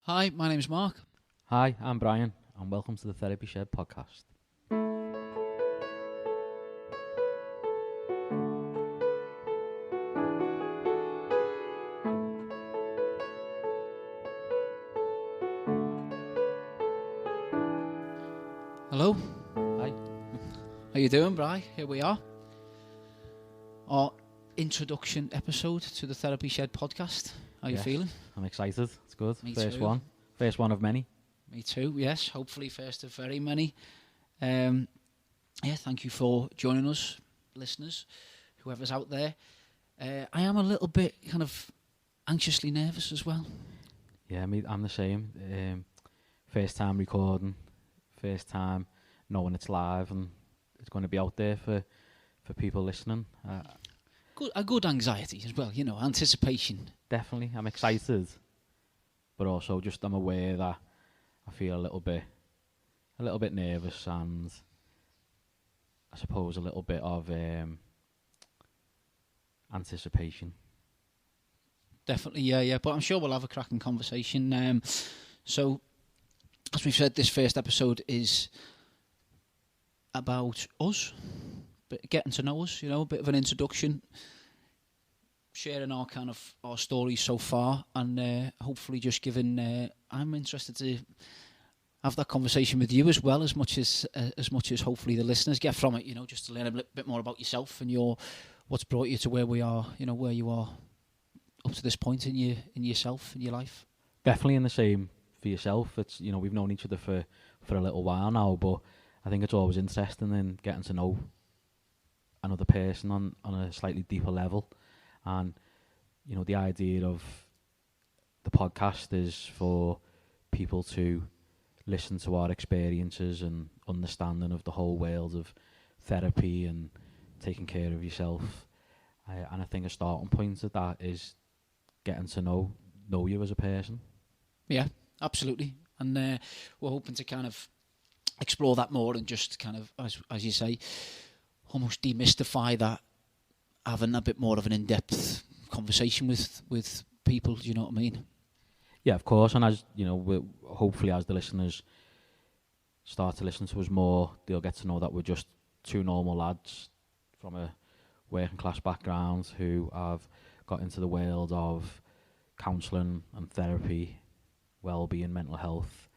Hi, my name's Mark. Hi, I'm Brian, and welcome to the Therapy Shed podcast. Hello. Hi. How you doing, Bri? Here we are. Our introduction episode to the Therapy Shed podcast. How you Yes, feeling? I'm excited. It's good. Me First too. one. First one of many. Me too, yes. Hopefully first of very many. Thank you for joining us, listeners, whoever's out there. I am a little bit kind of anxiously nervous as well. Yeah, I'm the same. First time recording, first time knowing it's live and it's going to be out there for people listening. A good anxiety as well, anticipation. Definitely, I'm excited, but also just I'm aware that I feel a little bit nervous and I suppose a little bit of anticipation. Definitely, yeah. But I'm sure we'll have a cracking conversation. So, as we've said, this first episode is about us, getting to know us, a bit of an introduction, sharing our stories so far, and hopefully just giving. I'm interested to have that conversation with you as well, as much as hopefully the listeners get from it. Just to learn a bit more about yourself and what's brought you to where we are. Where you are up to this point in yourself in your life. Definitely in the same for yourself. It's we've known each other for a little while now, but I think it's always interesting in getting to know another person on a slightly deeper level. And the idea of the podcast is for people to listen to our experiences and understanding of the whole world of therapy and taking care of yourself. And I think a starting point of that is getting to know you as a person. Yeah, absolutely. And we're hoping to kind of explore that more and just kind of, as you say, almost demystify that, having a bit more of an in-depth conversation with people. Do you know what I mean? Yeah, of course. And as hopefully as the listeners start to listen to us more, they'll get to know that we're just two normal lads from a working class background who have got into the world of counselling and therapy, well-being, mental health,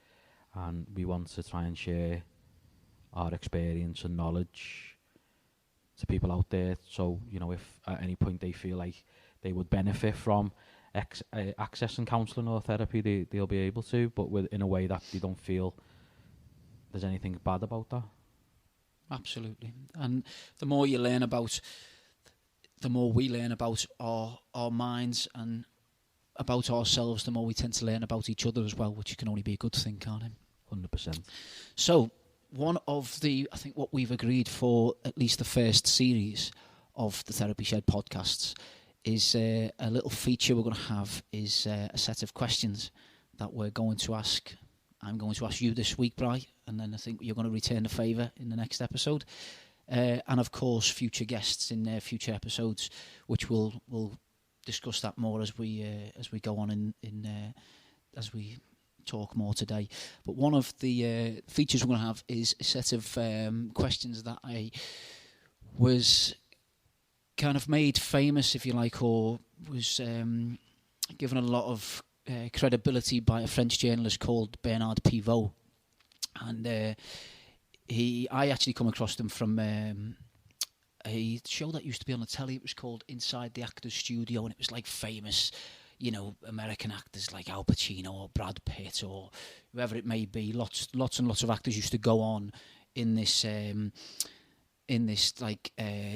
and we want to try and share our experience and knowledge to people out there. So if at any point they feel like they would benefit from accessing counselling or therapy, they'll be able to, but in a way that they don't feel there's anything bad about that. Absolutely. And the more we learn about our minds and about ourselves, the more we tend to learn about each other as well, which can only be a good thing, can't it? 100%. So, one of I think what we've agreed for at least the first series of the Therapy Shed podcasts is a little feature we're going to have is a set of questions that we're going to ask. I'm going to ask you this week, Bri, and then I think you're going to return the favour in the next episode. And of course, future guests in future episodes, which we'll discuss that more as we go on as we talk more today. But one of the features we're going to have is a set of questions that I was kind of made famous, if you like, or was given a lot of credibility by a French journalist called Bernard Pivot, and I actually come across them from a show that used to be on the telly. It was called Inside the Actors Studio, and it was like famous, American actors like Al Pacino or Brad Pitt or whoever it may be. Lots and lots of actors used to go on in this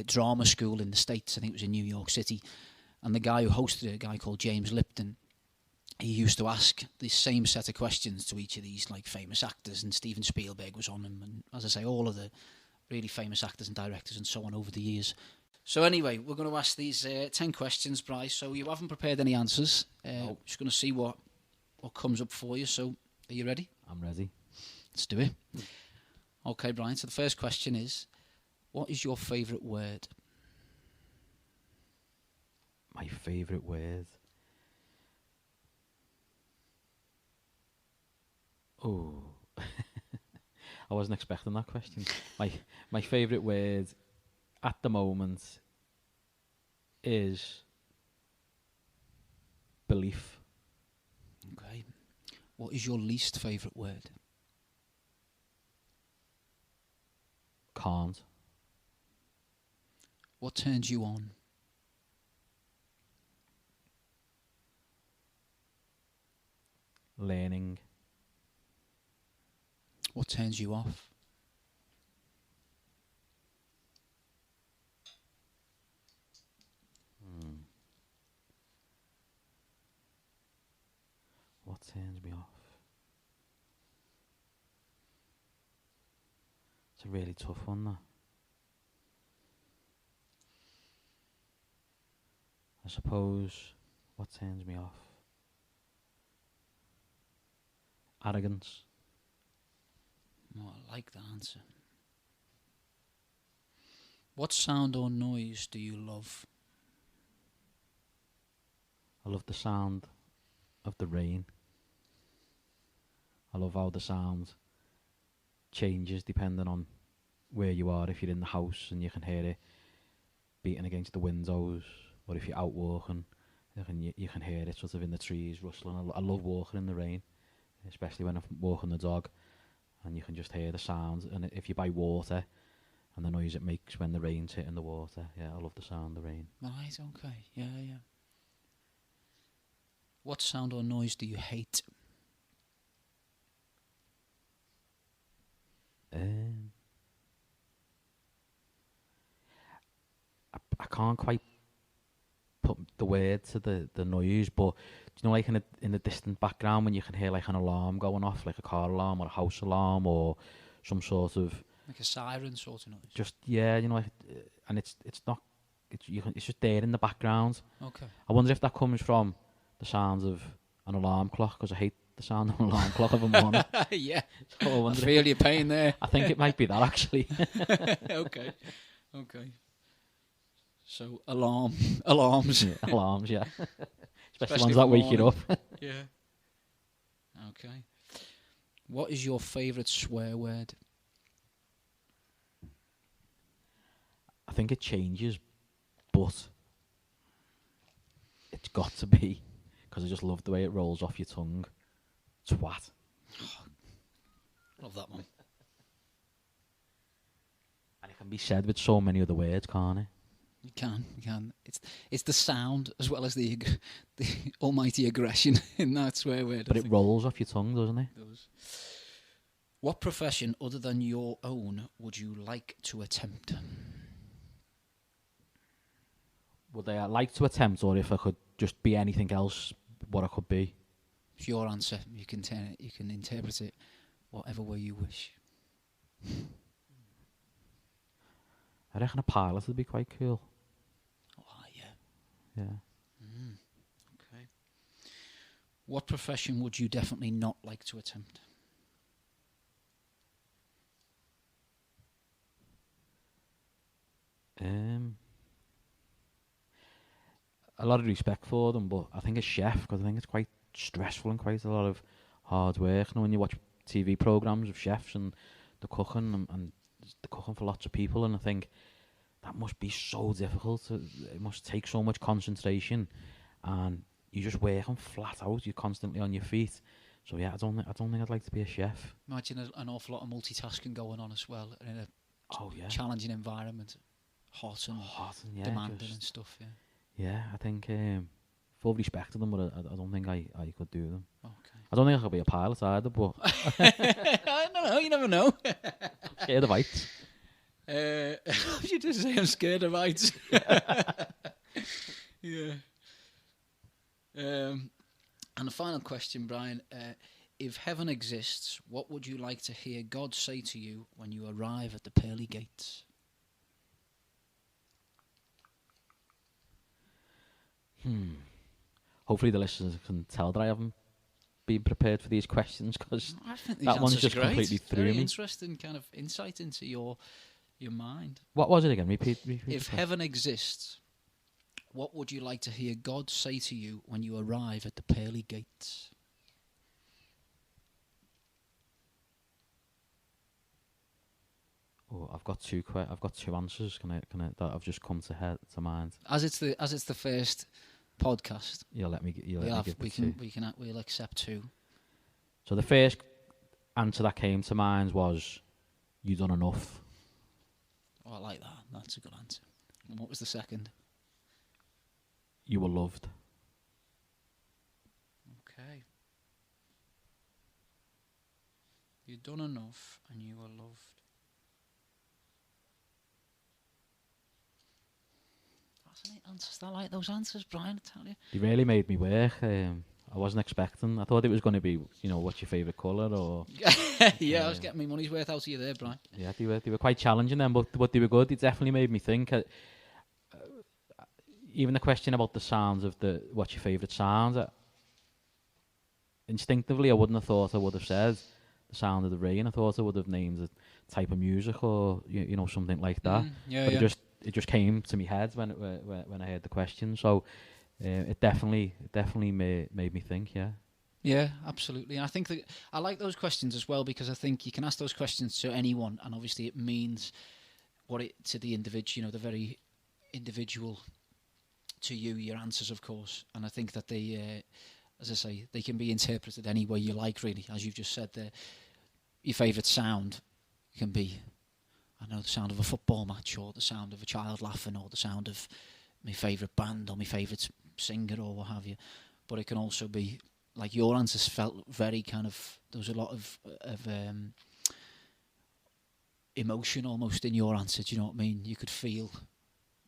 drama school in the States. I think it was in New York City, and the guy who hosted it, a guy called James Lipton, he used to ask the same set of questions to each of these like famous actors, and Steven Spielberg was on them, and as I say, all of the really famous actors and directors and so on over the years. So anyway, we're going to ask these 10 questions, Bryce. So you haven't prepared any answers. No. Just going to see what comes up for you. So are you ready? I'm ready. Let's do it. Okay, Brian. So the first question is, what is your favourite word? My favourite word? Oh, I wasn't expecting that question. My favourite word at the moment is belief. Okay. What is your least favourite word? Can't. What turns you on? Learning. What turns you off? What turns me off? It's a really tough one, that. I suppose what turns me off? Arrogance. Oh, I like that answer. What sound or noise do you love? I love the sound of the rain. I love how the sound changes depending on where you are. If you're in the house and you can hear it beating against the windows, or if you're out walking, you can hear it sort of in the trees rustling. I love walking in the rain, especially when I'm walking the dog, and you can just hear the sounds. And if you're by water, and the noise it makes when the rain's hitting the water, yeah, I love the sound of the rain. Right, okay, yeah. What sound or noise do you hate? I can't quite put the word to the noise, but do you know, like in the distant background when you can hear like an alarm going off, like a car alarm or a house alarm or some sort of Like a siren sort of noise? just like, and it's not it's just there in the background. Okay. I wonder if that comes from the sounds of an alarm clock, because I hate the sound of an alarm clock of a morning. Yeah. So I feel your pain there. I think it might be that, actually. Okay. So alarms. Yeah, alarms, yeah. Especially ones for that wake you morning. up. Yeah. Okay. What is your favourite swear word? I think it changes, but it's got to be, because I just love the way it rolls off your tongue. Twat. Love that one. And it can be said with so many other words, can't it? You can. It's the sound as well as the almighty aggression in that swear word. But it rolls off your tongue, doesn't it? It does. What profession other than your own would you like to attempt? Would I like to attempt, or if I could just be anything else, what I could be? It's your answer. You can turn it. You can interpret it whatever way you wish. I reckon a pilot would be quite cool. Oh, yeah. Yeah. Okay. What profession would you definitely not like to attempt? A lot of respect for them, but I think a chef, because I think it's quite stressful and quite a lot of hard work. You know, when you watch TV programs of chefs and the cooking and the cooking for lots of people, and I think that must be so difficult. It must take so much concentration, and you're just working flat out. You're constantly on your feet. So yeah, I don't think I'd like to be a chef. Imagine an awful lot of multitasking going on as well in a challenging environment, hot and yeah, demanding and stuff. Yeah. Yeah, I think full respect to them, but I don't think I could do them. Okay. I don't think I could be a pilot either, but I don't know. You never know. I'm scared of heights. You just say I'm scared of heights. Yeah. And the final question, Brian. If heaven exists, what would you like to hear God say to you when you arrive at the pearly gates? Hopefully the listeners can tell that I haven't been prepared for these questions, because that one's just completely threw Very me. interesting kind of insight into your mind. What was it again? Repeat If heaven exists, what would you like to hear God say to you when you arrive at the pearly gates? I've got two answers. Can I that have just come to mind? As it's the first podcast, You'll let me give the two. We'll accept two. So the first answer that came to mind was, "You done enough." Oh, I like that. That's a good answer. And what was the second? You were loved. Okay. You've done enough and you were loved. Fascinating answers. I like those answers, Brian, I tell you. They really made me work. I wasn't expecting. I thought it was going to be, what's your favourite colour or... Yeah, I was getting my money's worth out of you there, Brian. Yeah, they were quite challenging then, but they were good. It definitely made me think. Even the question about the sounds of what's your favourite sound, instinctively I wouldn't have thought I would have said the sound of the rain. I thought I would have named a type of music or something like that. But it just came to my head when I heard the question. So it definitely made me think. Yeah. Yeah, absolutely. And I think that I like those questions as well, because I think you can ask those questions to anyone, and obviously it means to the individual, the very individual to you, your answers, of course. And I think that they, as I say, they can be interpreted any way you like, really. As you've just said there, your favourite sound can be, I don't know, the sound of a football match, or the sound of a child laughing, or the sound of my favourite band, or my favourite singer, or what have you. But it can also be, like your answers felt very kind of, there was a lot of emotion almost in your answer, do you know what I mean? You could feel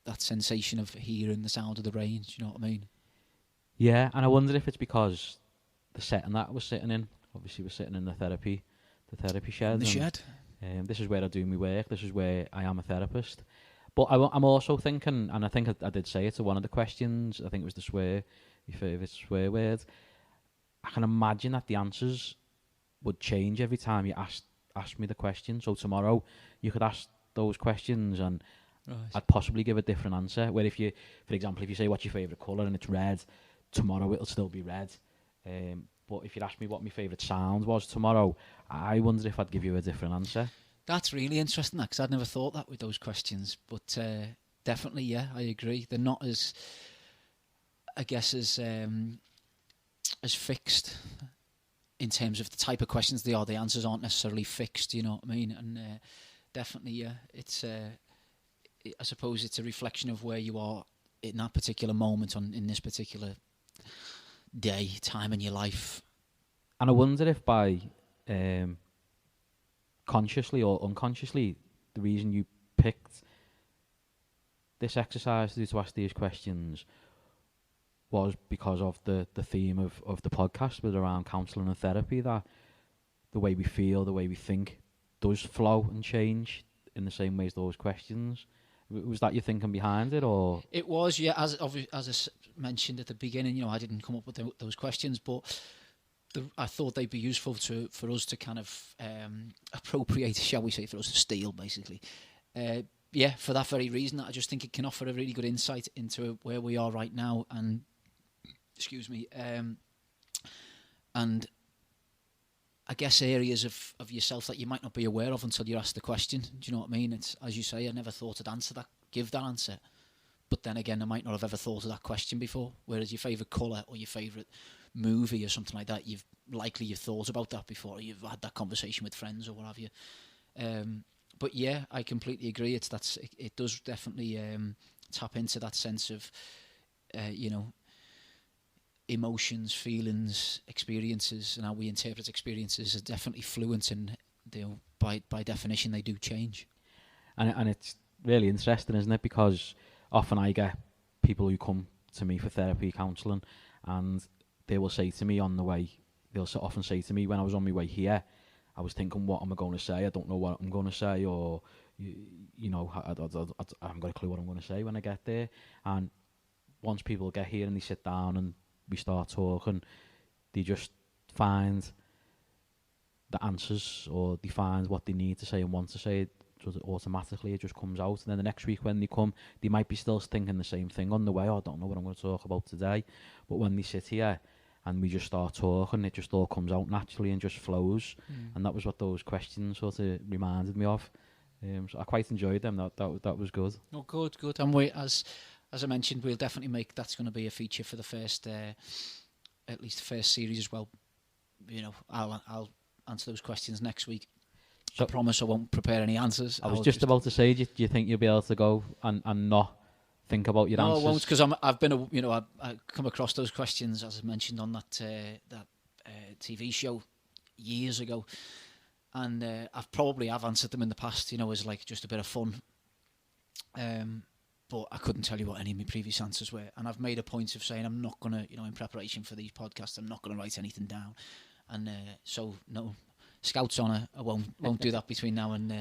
that sensation of hearing the sound of the rain, do you know what I mean? Yeah, and I wonder if it's because the setting that I was sitting in, obviously we're sitting in the therapy shed. In the shed? This is where I do my work, this is where I am a therapist. But I'm also thinking, and I think I did say it to one of the questions, I think it was your favourite swear word. I can imagine that the answers would change every time you asked me the question. So tomorrow you could ask those questions and I'd possibly give a different answer. Where if you, for example, if you say what's your favourite colour and it's red, tomorrow it'll still be red. But if you'd asked me what my favourite sound was tomorrow, I wonder if I'd give you a different answer. That's really interesting, because I'd never thought that with those questions. But definitely, yeah, I agree. They're not as, I guess, as fixed in terms of the type of questions they are. The answers aren't necessarily fixed, you know what I mean? And definitely, yeah, it's I suppose it's a reflection of where you are in that particular moment in this particular time in your life. And I wonder if by consciously or unconsciously, the reason you picked this exercise to ask these questions was because of the theme of the podcast was around counselling and therapy, that the way we feel, the way we think does flow and change in the same way as those questions. Was that your thinking behind it, or? It was, yeah. As I mentioned at the beginning, I didn't come up with those questions, but I thought they'd be useful for us to kind of appropriate, shall we say, for us to steal, basically. Yeah, for that very reason, I just think it can offer a really good insight into where we are right now, and and I guess areas of yourself that you might not be aware of until you're asked the question. Do you know what I mean? It's, as you say, I never thought I'd give that answer. But then again, I might not have ever thought of that question before. Whereas your favourite colour or your favourite movie or something like that, you've thought about that before. Or you've had that conversation with friends or what have you. But yeah, I completely agree. It does definitely tap into that sense of, emotions, feelings, experiences, and how we interpret experiences are definitely fluent, and by definition they do change. And it's really interesting, isn't it? Because often I get people who come to me for therapy, counselling, and they will say to me on the way, they'll often say to me when I was on my way here, I was thinking, what am I going to say? I don't know what I'm going to say, or I haven't got a clue what I'm going to say when I get there. And once people get here and they sit down and we start talking, they just find the answers, or they find what they need to say and want to say. Automatically it just comes out, and then the next week when they come, they might be still thinking the same thing on the way. I don't know what I'm going to talk about today, but when they sit here and we just start talking, it just all comes out naturally and just flows. And that was what those questions sort of reminded me of. So I quite enjoyed them. That was good. Oh, good. And we, as I mentioned, we'll definitely make that's going to be a feature for the first, at least the first series as well. You know, I'll answer those questions next week. So, I promise I won't prepare any answers. I was just about to say, do you think you'll be able to go and not think about your answers? No, I won't, because I've been, I come across those questions, as I mentioned, on that TV show years ago, and I've probably answered them in the past, as like just a bit of fun. But I couldn't tell you what any of my previous answers were, and I've made a point of saying I'm not gonna, in preparation for these podcasts, I'm not gonna write anything down, and so no. Scouts honour, I won't do that between now and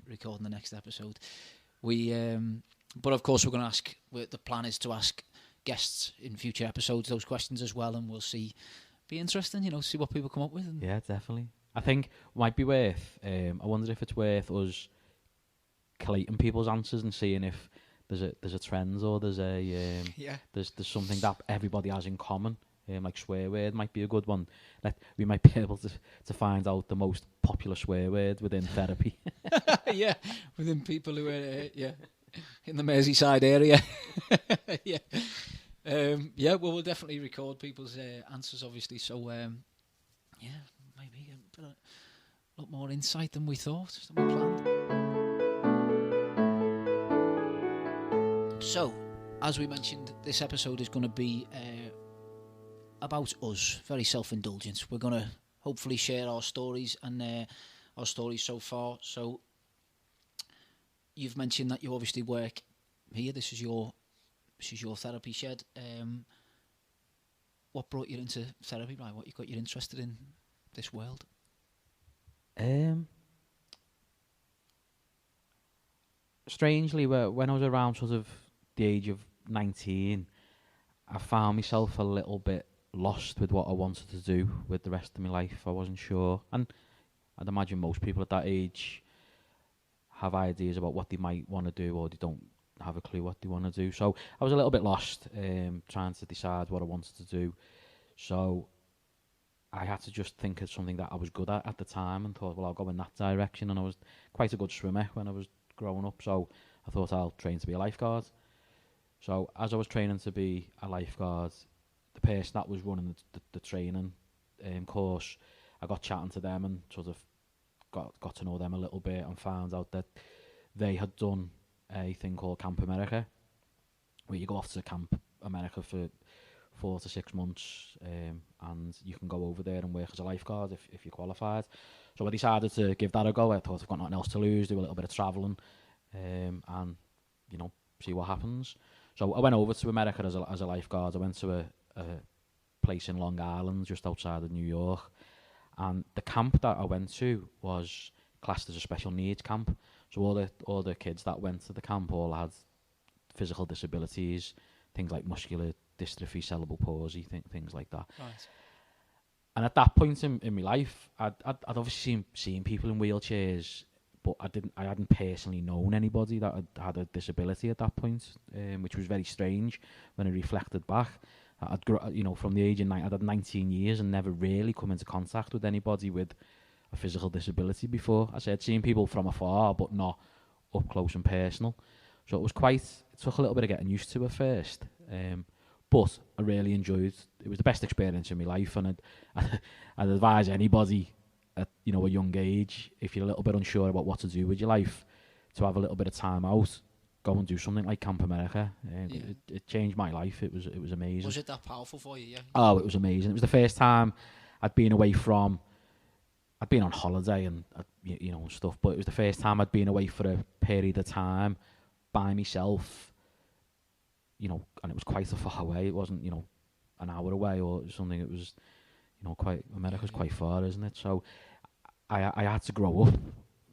recording the next episode. But of course we're going to ask. The plan is to ask guests in future episodes those questions as well, and we'll see. Be interesting, see what people come up with. Yeah, definitely. I think it might be worth. I wonder if it's worth us collating people's answers and seeing if there's a trend or there's there's something that everybody has in common. Like swear word might be a good one. That we might be able to find out the most popular swear word within therapy. Yeah, within people who are in the Merseyside area. Yeah. Well, we'll definitely record people's answers, obviously. So maybe a lot more insight than we thought, than we planned. So, as we mentioned, this episode is going to be about us, very self-indulgent. We're going to hopefully share our stories and our stories so far. So you've mentioned that you obviously work here. This is your therapy shed. What brought you into therapy, Brian? What got you interested in this world? Strangely, when I was around sort of the age of 19, I found myself a little bit lost with what I wanted to do with the rest of my life. I wasn't sure, and I'd imagine most people at that age have ideas about what they might want to do, or they don't have a clue what they want to do. So I was a little bit lost, trying to decide what I wanted to do. So I had to just think of something that I was good at the time, and thought, well, I'll go in that direction. And I was quite a good swimmer when I was growing up, so I thought I'll train to be a lifeguard. So as I was training to be a lifeguard, the person that was running the training course, I got chatting to them and sort of got to know them a little bit, and found out that they had done a thing called Camp America, where you go off to Camp America for 4 to 6 months, and you can go over there and work as a lifeguard if you're qualified. So I decided to give that a go. I thought I've got nothing else to lose, do a little bit of travelling, and see what happens. So I went over to America as a lifeguard. I went to a place in Long Island, just outside of New York, and the camp that I went to was classed as a special needs camp. So all the kids that went to the camp all had physical disabilities, things like muscular dystrophy, cerebral palsy, things like that. Right. And at that point in my life, I'd obviously seen people in wheelchairs, but I hadn't personally known anybody that had a disability at that point, which was very strange when I reflected back. From the age of 9, I'd had 19 years and never really come into contact with anybody with a physical disability before. I said, seeing people from afar, but not up close and personal. So it took a little bit of getting used to at first. But I really enjoyed. It was the best experience in my life, and I'd advise anybody at a young age, if you're a little bit unsure about what to do with your life, to have a little bit of time out, go and do something like Camp America. It changed my life. It was amazing. Was it that powerful for you? Yeah. Oh, it was amazing. It was the first time I'd been away from. I'd been on holiday and and stuff, but it was the first time I'd been away for a period of time by myself. And it was quite a far away. It wasn't, an hour away or something. It was, quite. America's quite far, isn't it? So I had to grow up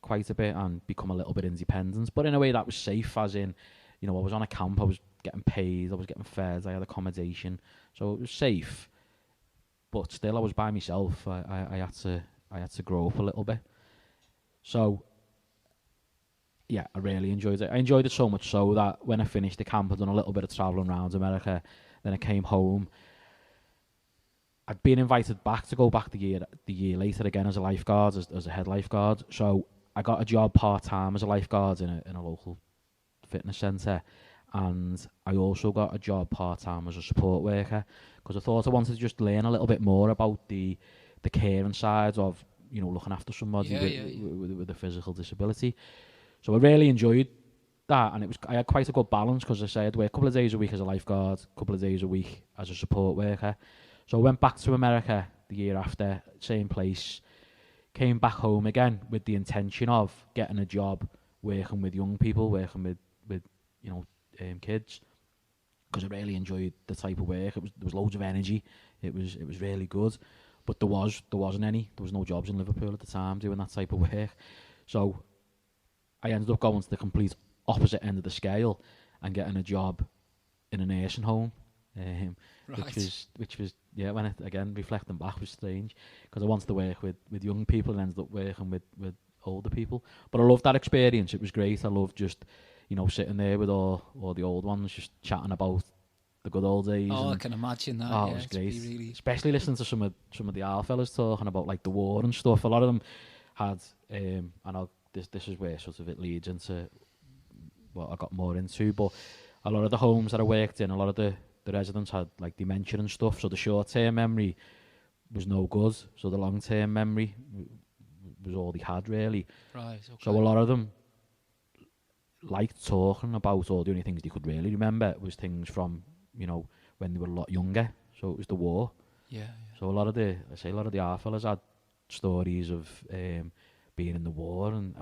quite a bit and become a little bit independent, but in a way that was safe. As in, I was on a camp. I was getting paid. I was getting fed. I had accommodation, so it was safe. But still, I was by myself. I had to grow up a little bit. So, yeah, I really enjoyed it. I enjoyed it so much so that when I finished the camp, I'd done a little bit of travelling around America. Then I came home. I'd been invited back to go back the year later again as a lifeguard, as a head lifeguard. So I got a job part-time as a lifeguard in a local fitness centre, and I also got a job part-time as a support worker, because I thought I wanted to just learn a little bit more about the caring side of, you know, looking after somebody with a physical disability. So I really enjoyed that, and I had quite a good balance, because I said I'd work a couple of days a week as a lifeguard, a couple of days a week as a support worker. So I went back to America the year after, same place, came back home again with the intention of getting a job working with young people, working with you know, kids, because I really enjoyed the type of work. There was loads of energy. It was really good, but there wasn't any. There was no jobs in Liverpool at the time doing that type of work. So I ended up going to the complete opposite end of the scale and getting a job in a nursing home, which was when it, again, reflecting back, was strange, because I wanted to work with young people and ended up working with older people. But I loved that experience. It was great. I loved just, you know, sitting there with all the old ones, just chatting about the good old days. Oh, I can imagine that. Oh, it was great. Really, especially listening to some of the our fellas talking about like the war and stuff. A lot of them had, and this is where sort of it leads into what I got more into. But a lot of the homes that I worked in, a lot of the residents had like dementia and stuff. So the short-term memory was no good. So the long-term memory was all they had, really. Right. Okay. So a lot of them liked talking about, or the only things they could really remember was things from, you know, when they were a lot younger. So it was the war. Yeah. So a lot of the our fellas had stories of being in the war, and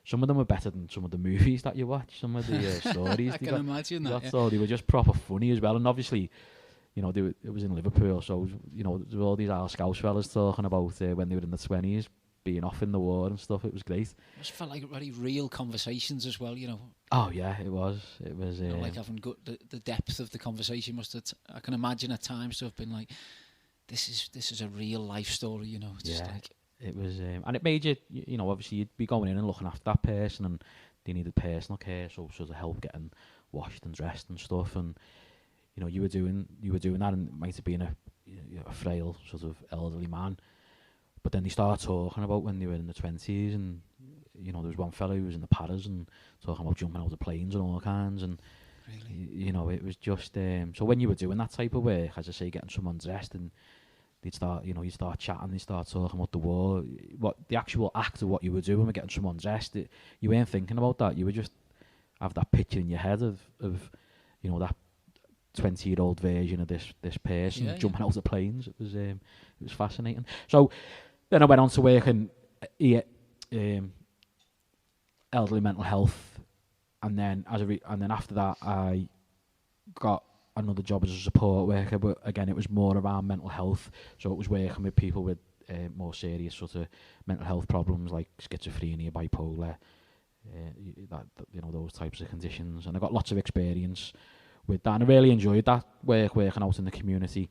some of them were better than some of the movies that you watch. Some of the stories. I can imagine that. So they were just proper funny as well, and obviously, you know, it was in Liverpool, so, you know, there were all these Al Scouse fellas talking about when they were in the 20s, being off in the war and stuff. It was great. It must felt like very real conversations as well, you know. Oh yeah, it was. You know, like having the depth of the conversation must have. I can imagine at times to have been like, this is a real life story, you know. It's just like, it was, and it made you, you know, obviously you'd be going in and looking after that person, and they needed personal care, so sort of help getting washed and dressed and stuff, and, you know, you were doing that, and it might have been a frail sort of elderly man, but then they started talking about when they were in the 20s, and, you know, there was one fellow who was in the paras and talking about jumping out of planes and all kinds, and really? You know, it was just so when you were doing that type of work, as I say, getting someone dressed, and they'd start, you know, you start chatting, they start talking about the war, what the actual act of what you were doing with getting someone dressed, you weren't thinking about that. You would just have that picture in your head of you know, that 20-year-old version of this person jumping out of planes. It was fascinating. So then I went on to work in elderly mental health, and then after that I got another job as a support worker, but again it was more around mental health. So it was working with people with more serious sort of mental health problems like schizophrenia, bipolar, you know, those types of conditions. And I got lots of experience with that, and I really enjoyed that working out in the community.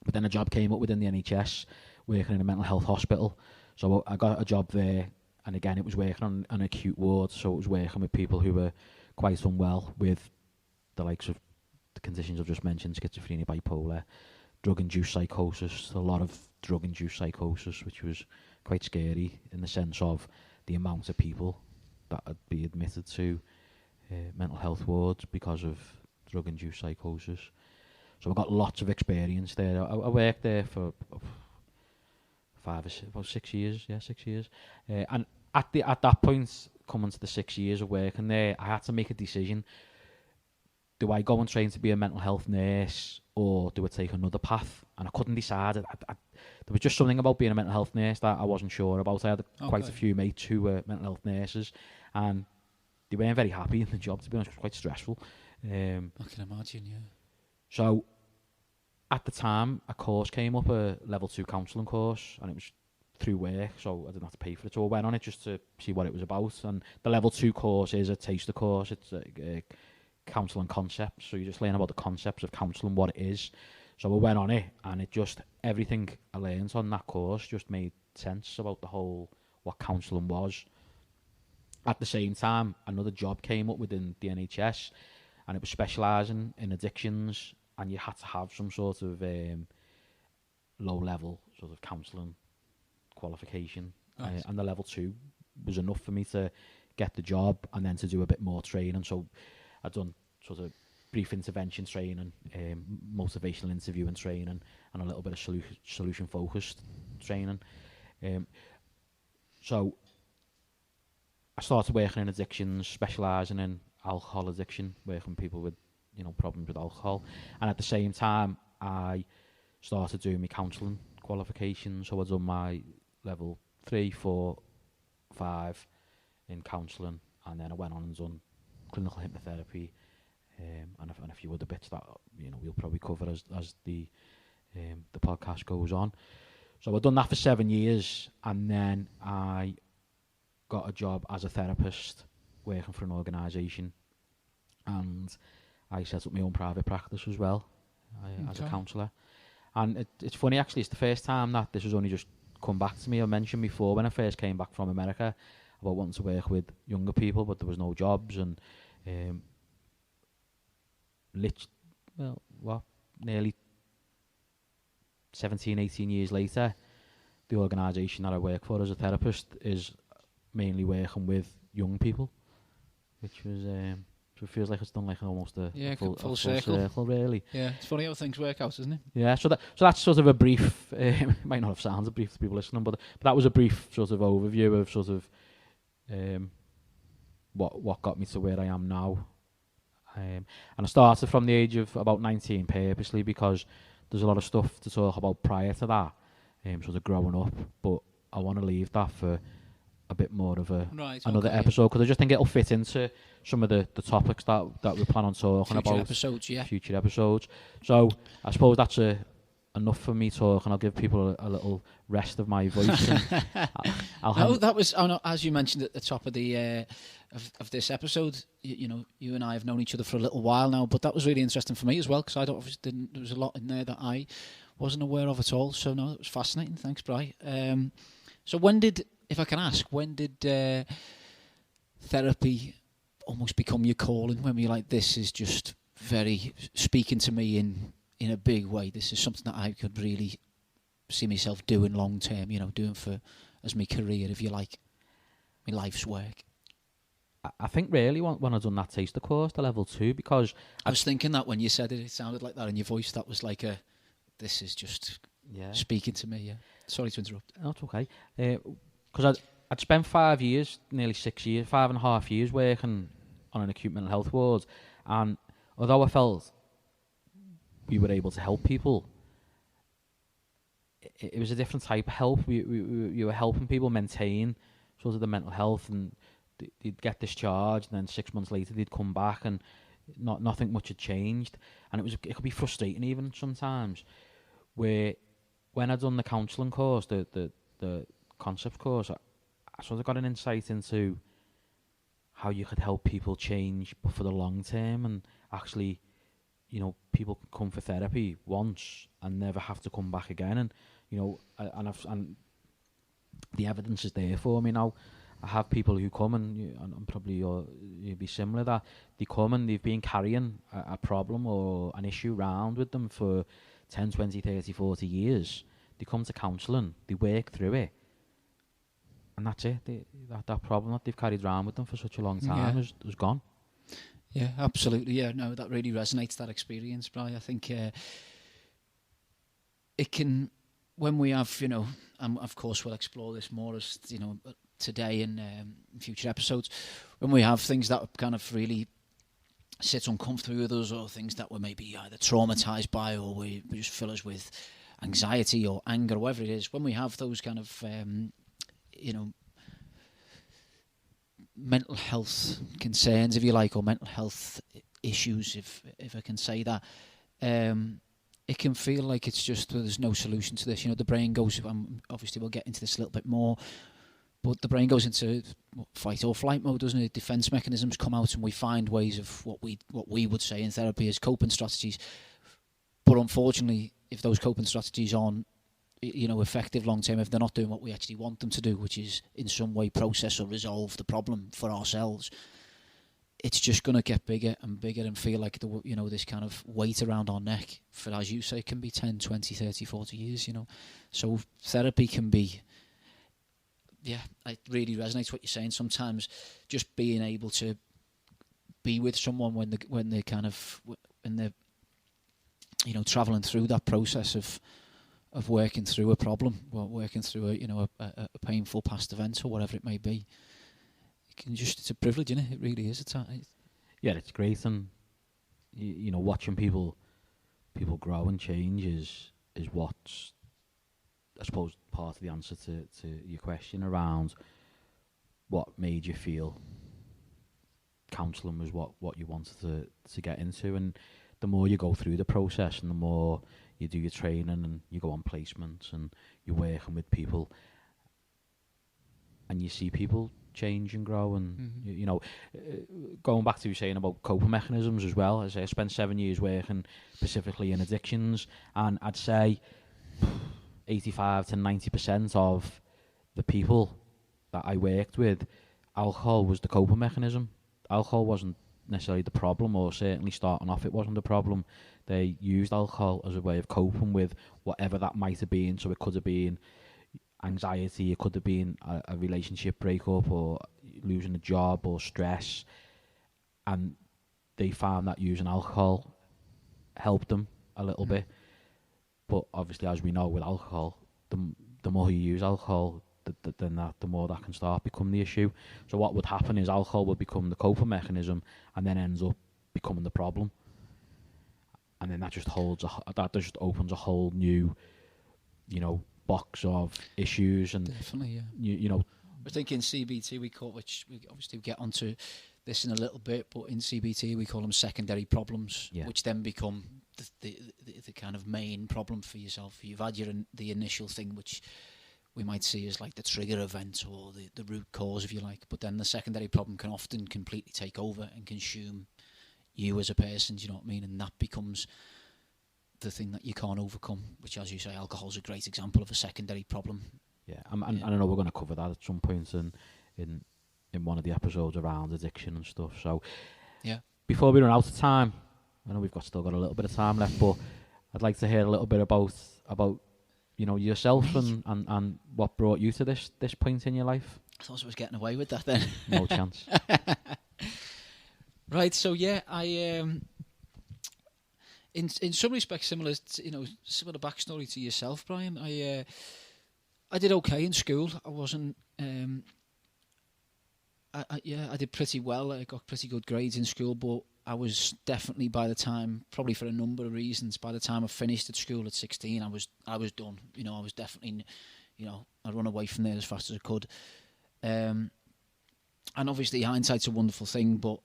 But then a job came up within the NHS, working in a mental health hospital. So I got a job there, and again it was working on an acute ward. So it was working with people who were quite unwell with the likes of the conditions I've just mentioned: schizophrenia, bipolar, drug-induced psychosis. A lot of drug-induced psychosis, which was quite scary in the sense of the amount of people that would be admitted to mental health wards because of drug-induced psychosis. So I got lots of experience there. I worked there for about 6 years. Yeah, 6 years. And at that point, coming to the 6 years of working there, I had to make a decision. Do I go and train to be a mental health nurse, or do I take another path? And I couldn't decide. There was just something about being a mental health nurse that I wasn't sure about. I had quite a few mates who were mental health nurses, and they weren't very happy in the job, to be honest. It was quite stressful. I can imagine, yeah. So at the time, a course came up, a level 2 counselling course, and it was through work, so I didn't have to pay for it. So I went on it just to see what it was about. And the level 2 course is a taster course. It's a counselling concepts, so you just learn about the concepts of counselling, what it is. So I went on it, and it just, everything I learned on that course just made sense about the whole, what counselling was. At the same time, another job came up within the NHS, and it was specialising in addictions, and you had to have some sort of low level sort of counselling qualification. Nice. And the level 2 was enough for me to get the job and then to do a bit more training. So I'd done sort of brief intervention training, motivational interviewing training, and a little bit of solution focused training. So I started working in addictions, specialising in alcohol addiction, working with people with, you know, problems with alcohol. And at the same time, I started doing my counselling qualifications. So I done my level 3, 4, 5 in counselling, and then I went on and done clinical hypnotherapy, and a few other bits that, you know, we'll probably cover as the podcast goes on. So I've done that for 7 years, and then I got a job as a therapist working for an organisation, and I set up my own private practice as well as a counsellor. And it's funny, actually, it's the first time that this has only just come back to me. I mentioned before when I first came back from America about wanting to work with younger people, but there was no jobs, and nearly 17, 18 years later, the organisation that I work for as a therapist is mainly working with young people, which was so it feels like it's done like almost a full circle, really. Yeah, it's funny how things work out, isn't it? Yeah, so that's sort of a brief. It might not have sounded brief to people listening, but that was a brief sort of overview of sort of what got me to where I am now. And I started from the age of about 19 purposely because there's a lot of stuff to talk about prior to that, sort of growing up. But I want to leave that for a bit more of another episode, because I just think it'll fit into some of the topics that we plan on talking about. Future episodes. So I suppose that's enough for me talking. I'll give people a little rest of my voice. That was as you mentioned at the top of the of this episode. You know, you and I have known each other for a little while now, but that was really interesting for me as well, because there was a lot in there that I wasn't aware of at all. So no, it was fascinating. Thanks, Bri. So if I can ask, when did therapy almost become your calling? When were you like, this is just very speaking to me in a big way. This is something that I could really see myself doing long term, you know, doing for as my career, if you like, my life's work. I think really when I done that taster course, the level 2, because I was thinking that when you said it sounded like that in your voice. That was like this is just speaking to me. Yeah. Sorry to interrupt. No, it's okay. Because I'd spent 5 years, nearly 6 years, 5.5 years working on an acute mental health ward, and although I felt we were able to help people, it was a different type of help. We were helping people maintain sort of the mental health, and they'd get discharged, and then 6 months later they'd come back, and nothing much had changed, and it could be frustrating even sometimes. Where when I'd done the counselling course, the concept course, I sort of got an insight into how you could help people change, but for the long term, and actually, you know, people can come for therapy once and never have to come back again. And you know, and the evidence is there for me now. I have people who come and probably you'd be similar, that they come and they've been carrying a problem or an issue around with them for 10, 20, 30, 40 years. They come to counselling, they work through it, and that's it. That problem that they've carried around with them for such a long time is gone. Yeah, absolutely. Yeah, no, that really resonates, that experience, Brian. I think it can, when we have, you know, and of course we'll explore this more as, you know, today and in future episodes, when we have things that kind of really sit uncomfortable with us, or things that we're maybe either traumatised by, or we just fill us with anxiety or anger, or whatever it is, when we have those kind of, you know, mental health concerns, if you like, or mental health issues, if I can say that, it can feel like it's just, well, there's no solution to this. You know, the brain goes, obviously we'll get into this a little bit more, but the brain goes into fight or flight mode, doesn't it? Defense mechanisms come out, and we find ways of what we would say in therapy as coping strategies. But unfortunately, if those coping strategies aren't, you know, effective long term, if they're not doing what we actually want them to do, which is in some way process or resolve the problem for ourselves, it's just going to get bigger and bigger and feel like, you know, this kind of weight around our neck for, as you say, can be 10, 20, 30, 40 years, you know. So therapy can be yeah, it really resonates what you're saying. Sometimes just being able to be with someone when they're kind of when they're traveling through that process of working through a problem, or working through a painful past event or whatever it may be. It's a privilege, isn't it? It really is. Yeah, it's great, and watching people grow and change is what's, I suppose, part of the answer to your question around what made you feel counselling was what you wanted to get into. And the more you go through the process and the more you do your training and you go on placements and you're working with people and you see people change and grow, and going back to you saying about coping mechanisms as well, as I spent 7 years working specifically in addictions, and I'd say 85 to 90% of the people that I worked with, alcohol was the coping mechanism. Alcohol wasn't necessarily the problem, or certainly starting off it wasn't the problem. They used alcohol as a way of coping with whatever that might have been. So it could have been anxiety, it could have been a relationship breakup, or losing a job, or stress, and they found that using alcohol helped them a little bit. But obviously, as we know with alcohol, the more you use alcohol, the more that can start become the issue. So what would happen is alcohol would become the coping mechanism, and then ends up becoming the problem, and then that just opens a whole new, box of issues. And definitely, yeah. I think in CBT we call, which we obviously get onto this in a little bit, but in CBT we call them secondary problems, which then become the kind of main problem for yourself. You've had the initial thing, which we might see as like the trigger event or the root cause, if you like, but then the secondary problem can often completely take over and consume you as a person, do you know what I mean? And that becomes the thing that you can't overcome, which, as you say, alcohol's a great example of a secondary problem. Yeah, and I know we're going to cover that at some point in one of the episodes around addiction and stuff. So, yeah, before we run out of time, I know we've still got a little bit of time left, but I'd like to hear a little bit about yourself and what brought you to this point in your life. I thought I was getting away with that then. No chance. Right, so yeah, I in some respects similar backstory to yourself, Brian. I did okay in school. I wasn't. I did pretty well. I got pretty good grades in school, but I was definitely, by the time, probably for a number of reasons, by the time I finished at school at 16, I was done. I was definitely, I'd run away from there as fast as I could. And obviously hindsight's a wonderful thing, but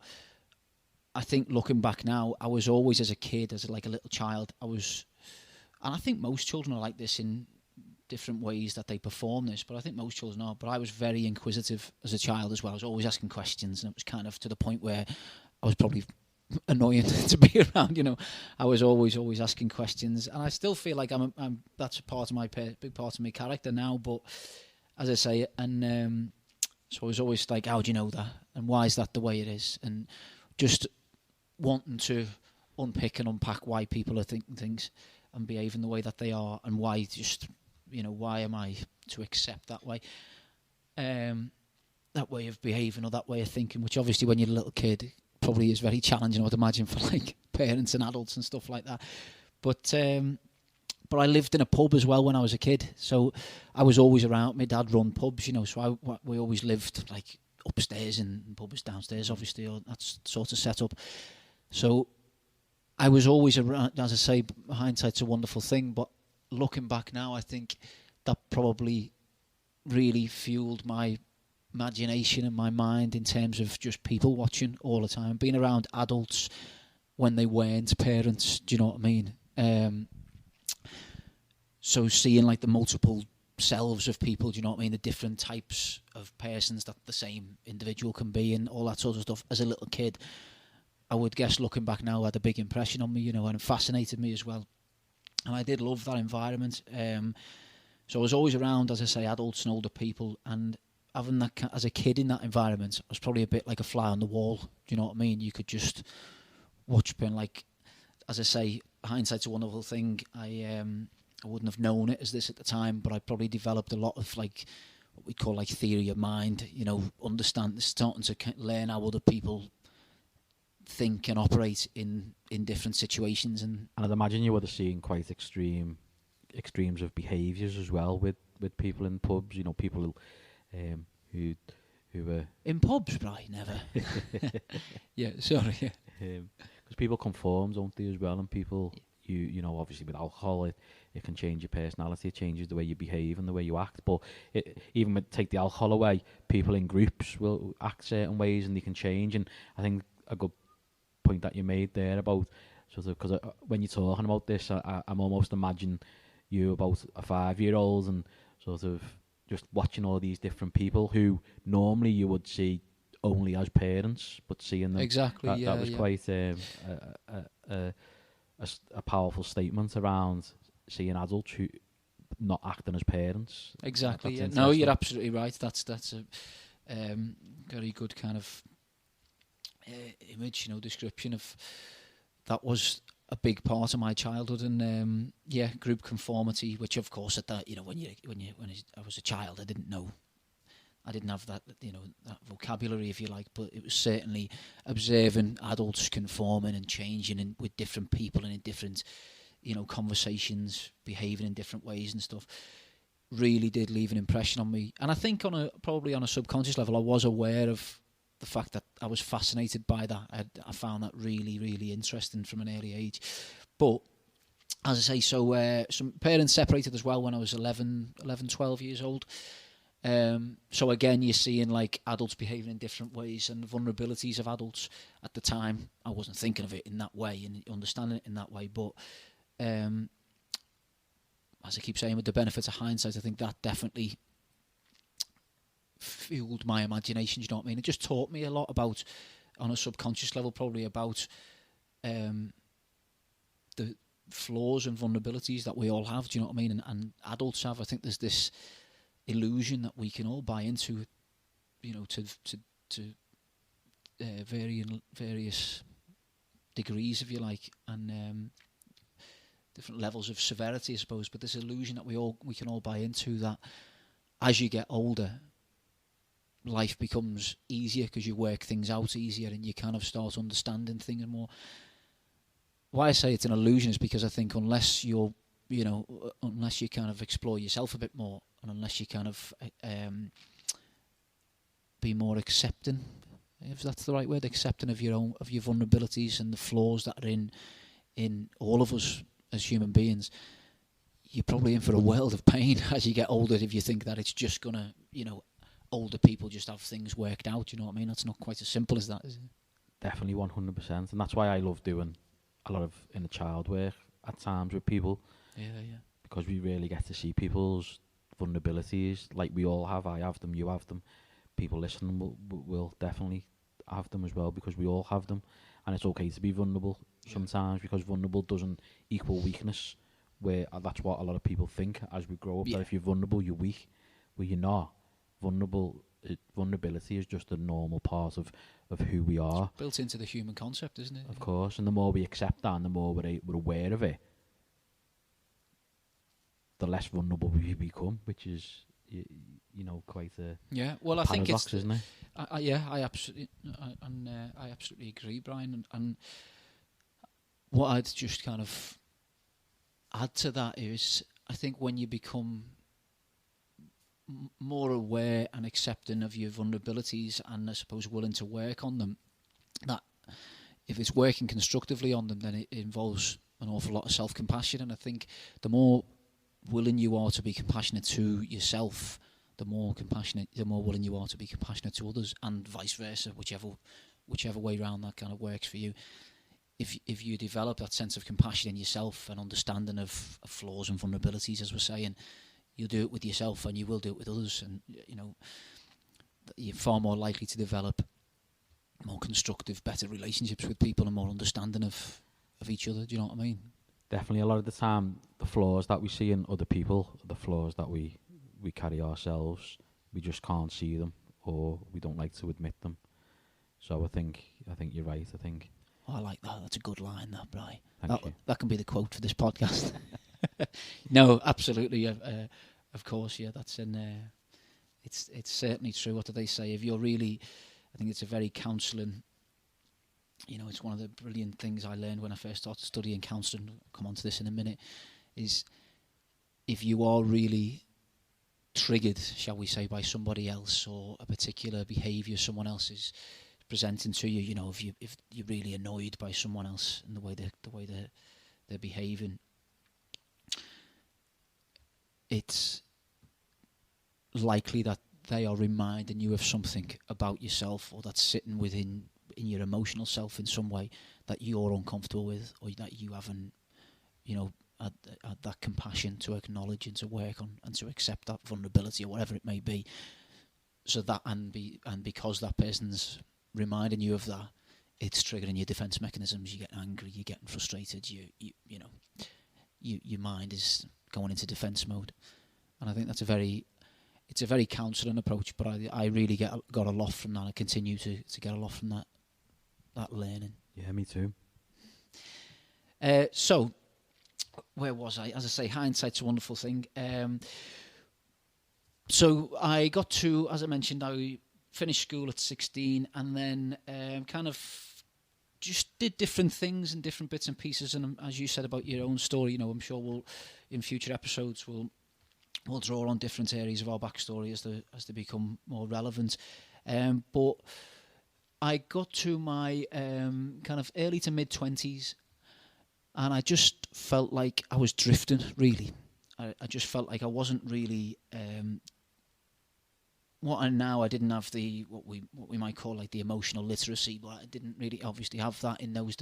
I think looking back now, I was always, as a kid, as like a little child, and I think most children are like this in different ways that they perform this, but I think most children are. But I was very inquisitive as a child as well. I was always asking questions, and it was kind of to the point where I was probably annoying to be around. I was always asking questions, and I still feel like that's a part of big part of my character now. But as I say, and so I was always like, how do you know that, and why is that the way it is, and just wanting to unpick and unpack why people are thinking things and behaving the way that they are, and why why am I to accept that way, that way of behaving or that way of thinking, which obviously when you're a little kid probably is very challenging, I would imagine, for like parents and adults and stuff like that. But I lived in a pub as well when I was a kid, so I was always around. My dad run pubs, so we always lived like upstairs and the pub was downstairs, obviously, or that sort of setup. So I was always around. As I say, hindsight's a wonderful thing, but looking back now, I think that probably really fueled my imagination and my mind in terms of just people watching all the time, being around adults when they weren't parents. Do you know what I mean? So seeing like the multiple selves of people, do you know what I mean? The different types of persons that the same individual can be, and all that sort of stuff. As a little kid, I would guess, looking back now, had a big impression on me, and it fascinated me as well. And I did love that environment. So I was always around, as I say, adults and older people, and having that as a kid in that environment, I was probably a bit like a fly on the wall. Do you know what I mean? You could just watch, being like, as I say, hindsight's a wonderful thing. I wouldn't have known it as this at the time, but I probably developed a lot of like what we call like theory of mind. Starting to learn how other people think and operate in different situations. And I'd imagine you would have seen quite extremes of behaviours as well with people in pubs. People who were in pubs, right? Never. Yeah, sorry. Because people conform, don't they, as well? And people, obviously with alcohol, it can change your personality. It changes the way you behave and the way you act. But even with take the alcohol away, people in groups will act certain ways and they can change. And I think a good point that you made there about sort of, because when you're talking about this, I'm almost imagining you about a 5-year-old and sort of just watching all these different people who normally you would see only as parents, but seeing them exactly. that was quite a powerful statement around seeing adults who not acting as parents. Exactly. Yeah. No, you're absolutely right. That's a very good kind of image, description of that was a big part of my childhood, and group conformity, which of course at that, when I was a child, I didn't have that, that vocabulary, if you like, but it was certainly observing adults conforming and changing with different people and in different, conversations, behaving in different ways and stuff. Really did leave an impression on me, and I think probably on a subconscious level, I was aware of the fact that I was fascinated by that. I found that really, really interesting from an early age. But as I say, so some parents separated as well when I was 11, 12 years old. So again, you're seeing like adults behaving in different ways and vulnerabilities of adults. At the time, I wasn't thinking of it in that way and understanding it in that way. But as I keep saying, with the benefit of hindsight, I think that definitely fueled my imagination. You know what I mean? It just taught me a lot about, on a subconscious level, probably about the flaws and vulnerabilities that we all have. Do you know what I mean? And adults have. I think there's this illusion that we can all buy into, to various degrees, if you like, and different levels of severity, I suppose. But this illusion that we can all buy into, that as you get older, life becomes easier because you work things out easier and you kind of start understanding things more. Why I say it's an illusion is because I think unless you kind of explore yourself a bit more, and unless you kind of be more accepting, if that's the right word, accepting of your vulnerabilities and the flaws that are in all of us as human beings, you're probably in for a world of pain as you get older if you think that it's just gonna, older people just have things worked out. You know what I mean? That's not quite as simple as that, is it? Definitely 100%, and that's why I love doing a lot of inner child work at times with people. Yeah. Because we really get to see people's vulnerabilities, like we all have. I have them, you have them. People listening will definitely have them as well, because we all have them, and it's okay to be vulnerable sometimes, because vulnerable doesn't equal weakness. Where that's what a lot of people think as we grow up, that if you're vulnerable, you're weak. Well, you're not. Vulnerability is just a normal part of who we are. It's built into the human concept, isn't it? Of course, and the more we accept that, and the more we're aware of it, the less vulnerable we become, which is, quite a Well, I think it's, isn't it? I absolutely agree, Brian. And what I'd just kind of add to that is, I think when you become more aware and accepting of your vulnerabilities, and I suppose willing to work on them, that if it's working constructively on them, then it involves an awful lot of self-compassion. And I think the more willing you are to be compassionate to yourself, the more willing you are to be compassionate to others, and vice versa, whichever way round that kind of works for you. If you develop that sense of compassion in yourself and understanding of flaws and vulnerabilities, as we're saying, you'll do it with yourself and you will do it with others, and you're far more likely to develop more constructive, better relationships with people and more understanding of each other. Do you know what I mean? Definitely. A lot of the time, the flaws that we see in other people, the flaws that we carry ourselves, we just can't see them, or we don't like to admit them. So I think you're right. I like that. That's a good line, that, Bri. Thank you. That can be the quote for this podcast. No, absolutely. Of course, yeah. That's it's certainly true. What do they say? If you're really, I think it's a very counselling. It's one of the brilliant things I learned when I first started studying counselling. I'll come on to this in a minute. Is if you are really triggered, shall we say, by somebody else or a particular behaviour someone else is presenting to you, if you're really annoyed by someone else and the way they're behaving, it's likely that they are reminding you of something about yourself, or that's sitting within in your emotional self in some way that you're uncomfortable with, or that you haven't, had that compassion to acknowledge and to work on and to accept that vulnerability or whatever it may be. So that and because that person's reminding you of that, it's triggering your defense mechanisms. You get angry, you're getting frustrated. Your mind is going into defense mode, and I think it's a very counselling approach. But I really got a lot from that. I continue to get a lot from that learning. Yeah, me too. So, where was I? As I say, hindsight's a wonderful thing. So I got to, as I mentioned, I finished school at 16, and then kind of just did different things and different bits and pieces. And as you said about your own story, I'm sure in future episodes we'll draw on different areas of our backstory as they become more relevant. But I got to my kind of early to mid 20s, and I just felt like I was drifting. Really, I just felt like I wasn't really. I didn't have the what we might call like the emotional literacy, but I didn't really obviously have that in those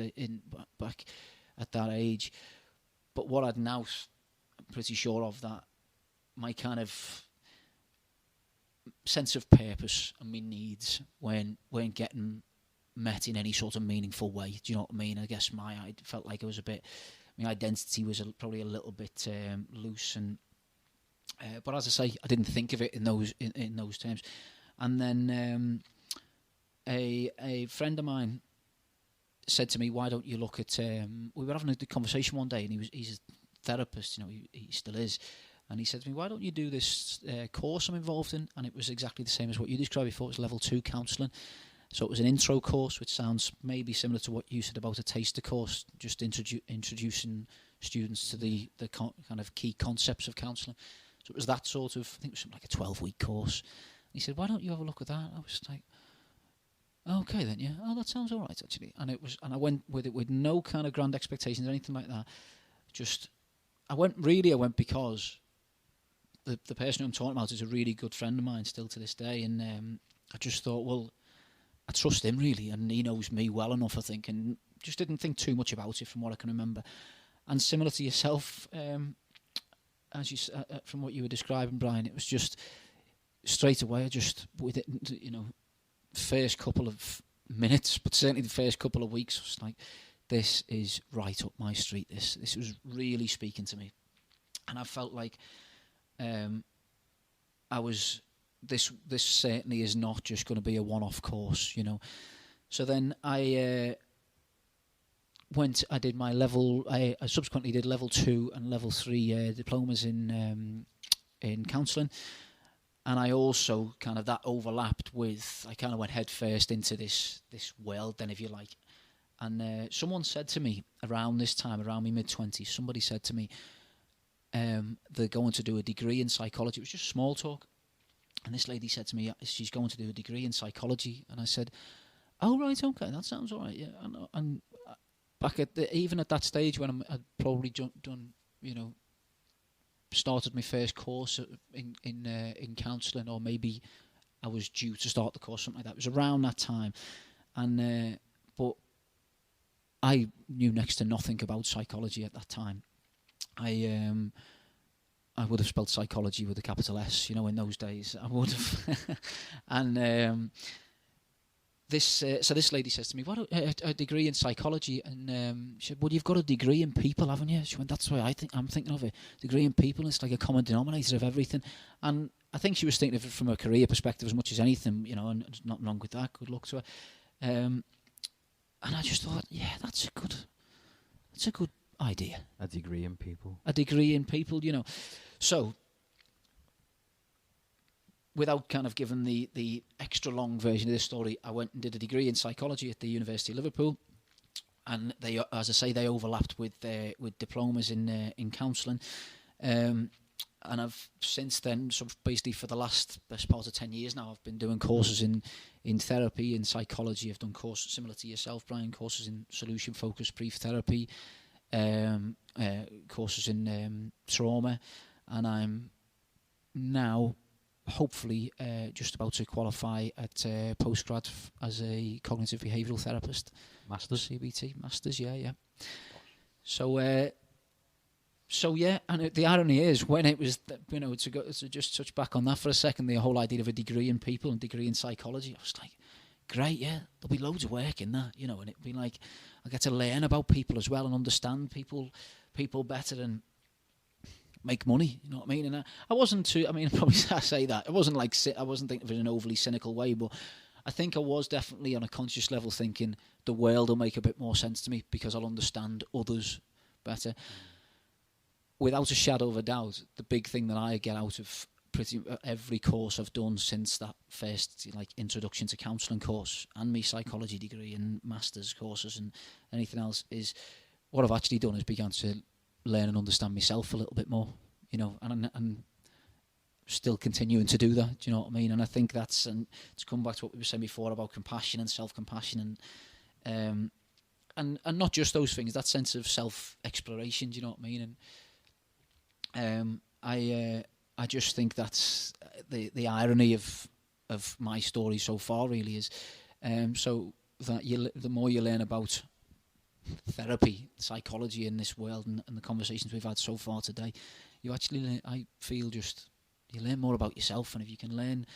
back at that age. But what I'd now, I'm pretty sure of that, my kind of sense of purpose and my needs weren't getting met in any sort of meaningful way. Do you know what I mean? I guess I felt like it was my identity was probably a little bit loose, and but as I say, I didn't think of it in those terms. And then a friend of mine said to me, "Why don't you look at?" We were having a conversation one day, and he's a therapist. He still is. And he said to me, "Why don't you do this course I'm involved in?" And it was exactly the same as what you described before. It was level 2 counselling. So it was an intro course, which sounds maybe similar to what you said about a taster course, just introducing students to the kind of key concepts of counselling. So it was that sort of, I think it was something like a 12-week course. And he said, "Why don't you have a look at that?" I was like, "Okay then, yeah. Oh, that sounds all right, actually." And I went with it with no kind of grand expectations or anything like that. I went because the person who I'm talking about is a really good friend of mine still to this day, and I just thought, well, I trust him really, and he knows me well enough, I think, and just didn't think too much about it from what I can remember. And similar to yourself, as you from what you were describing, Brian, it was just straight away. I just with it, first couple of minutes, but certainly the first couple of weeks, I was like, this is right up my street. This was really speaking to me, and I felt like This certainly is not just going to be a one-off course, So then I did my level. I subsequently did level 2 and level 3 diplomas in counselling, and I also kind of that overlapped with. I kind of went head first into this world, then, if you like. And someone said to me around this time, around my mid-20s, somebody said to me, they're going to do a degree in psychology. It was just small talk. And this lady said to me, she's going to do a degree in psychology. And I said, "Oh, right, okay, that sounds all right." Yeah. And back even at that stage when I'd probably done, started my first course in counselling, or maybe I was due to start the course, something like that. It was around that time. And but I knew next to nothing about psychology at that time. I would have spelled psychology with a capital S, in those days. I would have. And this lady says to me, "What a degree in psychology?" And she said, "Well, you've got a degree in people, haven't you?" She went, "That's why I'm thinking of it. Degree in people. It's like a common denominator of everything." And I think she was thinking of it from a career perspective as much as anything, and there's nothing wrong with that. Good luck to her. And I just thought, yeah, that's a good idea. A degree in people. A degree in people, So without kind of giving the extra long version of this story, I went and did a degree in psychology at the University of Liverpool, and they, as I say, they overlapped with diplomas in counselling. And I've since then, so basically for the best part of 10 years now, I've been doing courses in therapy, in psychology. I've done courses similar to yourself, Brian, courses in solution-focused brief therapy, courses in trauma, and I'm now hopefully just about to qualify at postgrad as a cognitive behavioural therapist. Masters? CBT, Masters, yeah. So yeah, and the irony is, when it was, to just touch back on that for a second, the whole idea of a degree in people and degree in psychology, I was like, great, yeah, there'll be loads of work in that, and it'd be like, I get to learn about people as well and understand people better and make money, you know what I mean? And I wasn't too, probably I say that, I wasn't thinking of it in an overly cynical way, but I think I was definitely on a conscious level thinking the world will make a bit more sense to me because I'll understand others better. Without a shadow of a doubt, the big thing that I get out of pretty every course I've done since that first introduction to counselling course and my psychology degree and master's courses and anything else is what I've actually done is begun to learn and understand myself a little bit more, and still continuing to do that. Do you know what I mean? And I think that's, and to come back to what we were saying before about compassion and self-compassion and not just those things, that sense of self-exploration. Do you know what I mean? And I just think that's the irony of my story so far really is so that the more you learn about therapy, psychology in this world and the conversations we've had so far today, you actually I feel just you learn more about yourself, and if you can learn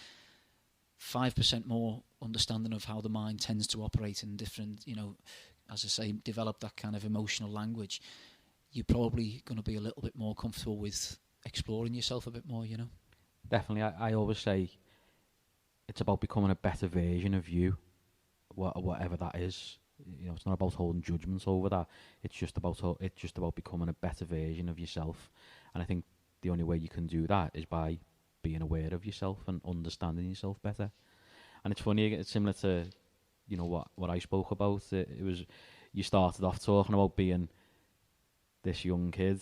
5% more understanding of how the mind tends to operate in different, as I say, develop that kind of emotional language, you're probably going to be a little bit more comfortable with exploring yourself a bit more, Definitely. I always say it's about becoming a better version of you, whatever that is. It's not about holding judgments over that. It's just about becoming a better version of yourself. And I think the only way you can do that is by being aware of yourself and understanding yourself better. And it's funny, it's similar to, what I spoke about. It was, you started off talking about being this young kid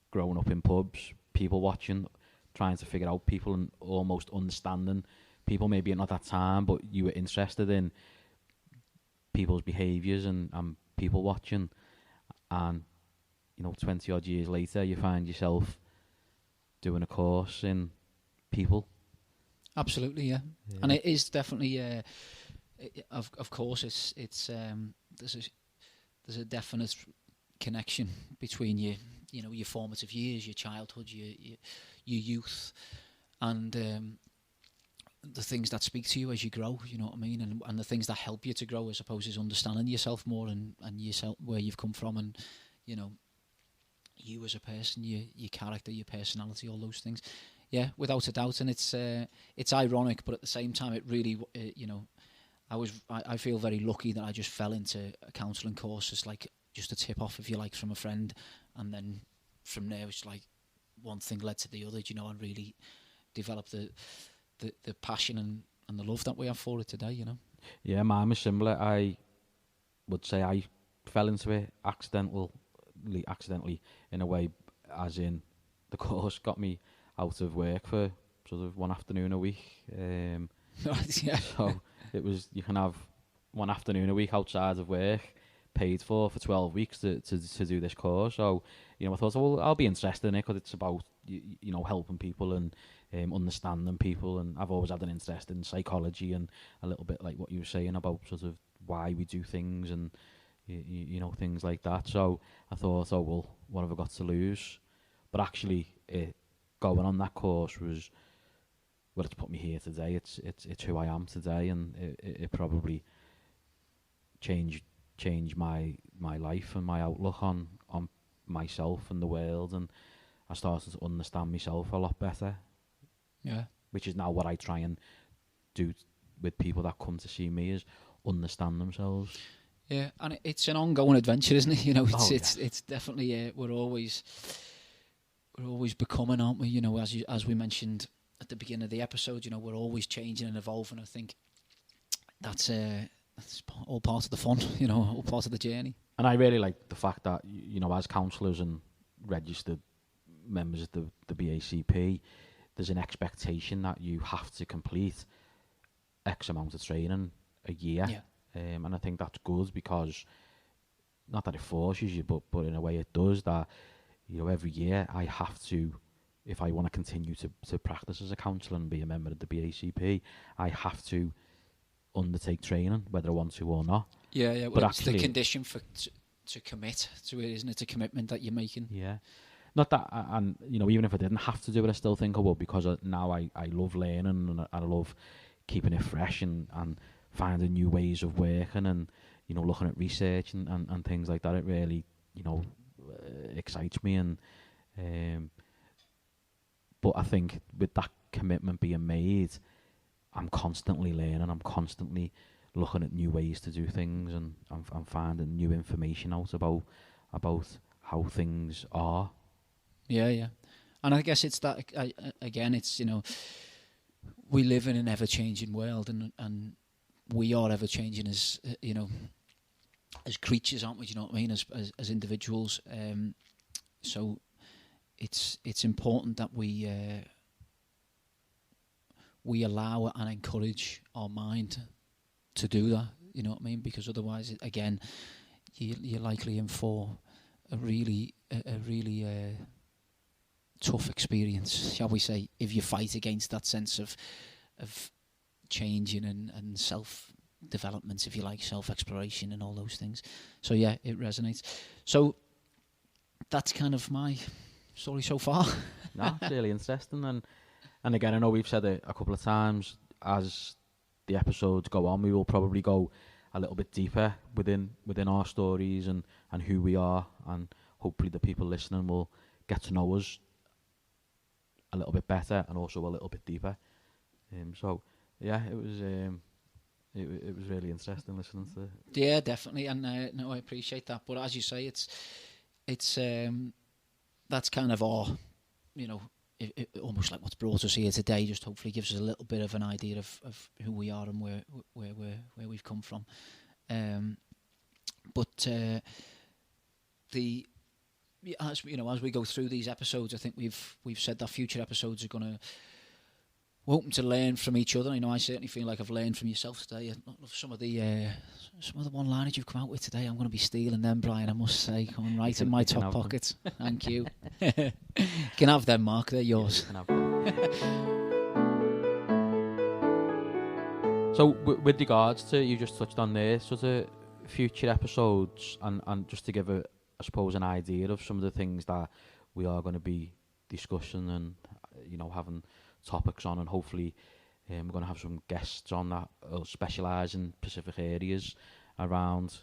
growing up in pubs, people watching, trying to figure out people and almost understanding people, maybe not at that time, but you were interested in people's behaviours and people watching. And 20 odd years later you find yourself doing a course in people. Absolutely, yeah. And it is definitely of course it's there's a definite connection between your formative years, your childhood, your youth, and the things that speak to you as you grow. You know what I mean, and the things that help you to grow, I suppose, is understanding yourself more and yourself, where you've come from, and you as a person, your character, your personality, all those things. Yeah, without a doubt, and it's ironic, but at the same time, it really I feel very lucky that I just fell into a counselling course as just a tip off, if you like, from a friend, and then from there it's like one thing led to the other, and really developed the passion and the love that we have for it today, Yeah, mine was similar. I would say I fell into it accidentally in a way, as in the course got me out of work for sort of one afternoon a week. Right, yeah. So it was, you can have one afternoon a week outside of work, paid for 12 weeks to do this course. So, I thought, well, I'll be interested in it because it's about, helping people and understanding people. And I've always had an interest in psychology and a little bit like what you were saying about sort of why we do things and, things like that. So I thought, oh, well, what have I got to lose? But actually, going on that course was, well, it's put me here today. It's who I am today, and it probably changed my life and my outlook on myself and the world, and I started to understand myself a lot better. Yeah. Which is now what I try and do with people that come to see me, is understand themselves. Yeah, and it's an ongoing adventure, isn't it? It's definitely we're always becoming, aren't we? As we mentioned at the beginning of the episode, you know, we're always changing and evolving. I think that's all part of the fun, you know, all part of the journey. And I really like the fact that, you know, as counsellors and registered members of the BACP, there's an expectation that you have to complete X amount of training a year. Yeah. And I think that's good, because not that it forces you, but in a way it does, that, you know, every year I have to, if I want to continue to practice as a counsellor and be a member of the BACP, I have to undertake training, whether I want to or not. Yeah, yeah. But Well, it's actually, the condition for to commit to it, isn't it? It's a commitment that you're making. yeah. Not that, and you know, even if I didn't have to do it, I still think I would, because now I love learning, and I love keeping it fresh and finding new ways of working, and, you know, looking at research and things like that. It really, you know, excites me, and but I think with that commitment being made, I'm constantly learning. I'm constantly looking at new ways to do things, and I'm finding new information out about how things are. Yeah, yeah. And I guess it's that, again, it's, you know, we live in an ever-changing world, and we are ever-changing as, you know, as creatures, aren't we? Do you know what I mean? As individuals. So it's important that we allow and encourage our mind to do that. You know what I mean? Because otherwise, again, you're likely in for a really tough experience, shall we say, if you fight against that sense of changing and self-development, if you like, self-exploration and all those things. So yeah, it resonates. So that's kind of my story so far. No, it's really interesting, and again, I know we've said it a couple of times, as the episodes go on, we will probably go a little bit deeper within our stories and who we are, and hopefully the people listening will get to know us a little bit better and also a little bit deeper. So yeah, it was really interesting listening to. Yeah, definitely, and no, I appreciate that. But as you say, it's that's kind of our, you know, it almost like what's brought us here today. Just hopefully gives us a little bit of an idea of who we are and where we've come from. But as you know, as we go through these episodes, I think we've said that future episodes are we're hoping to learn from each other. You know, I certainly feel like I've learned from yourself today. I love some of the one-liners you've come out with today. I'm going to be stealing them, Brian, I must say. Coming right in my top pocket. Thank you. You can have them, Mark. They're yours. Yeah, so with regards to, you just touched on there, sort of future episodes, and just to give I suppose an idea of some of the things that we are going to be discussing and, you know, having topics on, and hopefully we're going to have some guests on that will specialise in specific areas around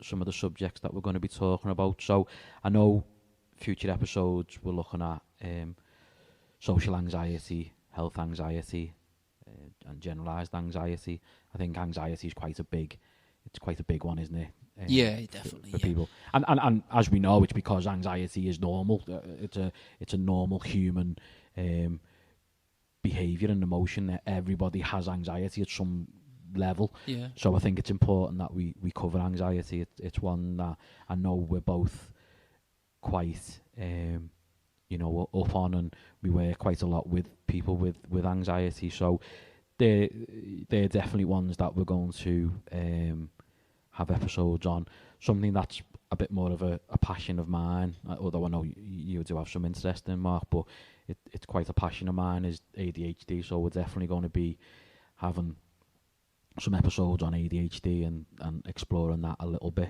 some of the subjects that we're going to be talking about. So I know future episodes we're looking at social anxiety, health anxiety, and generalised anxiety. I think anxiety is quite a big one, isn't it? Yeah, definitely. For people, and as we know, it's because anxiety is normal. It's a normal human behaviour and emotion. That everybody has anxiety at some level. Yeah. So I think it's important that we cover anxiety. It's one that I know we're both quite you know, up on, and we work quite a lot with people with anxiety. So they're definitely ones that we're going to have episodes on. Something that's a bit more of a passion of mine, although I know you do have some interest in, Mark, but it's quite a passion of mine, is ADHD. So we're definitely going to be having some episodes on ADHD and exploring that a little bit.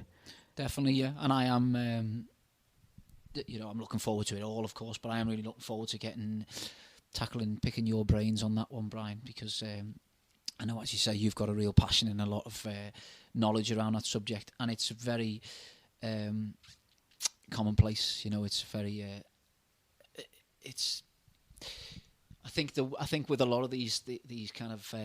Definitely, yeah. And I am, you know, I'm looking forward to it all, of course, but I am really looking forward to picking your brains on that one, Brian, because I know, as you say, you've got a real passion and a lot of knowledge around that subject, and it's very commonplace. You know, it's very. I think with a lot of these kind of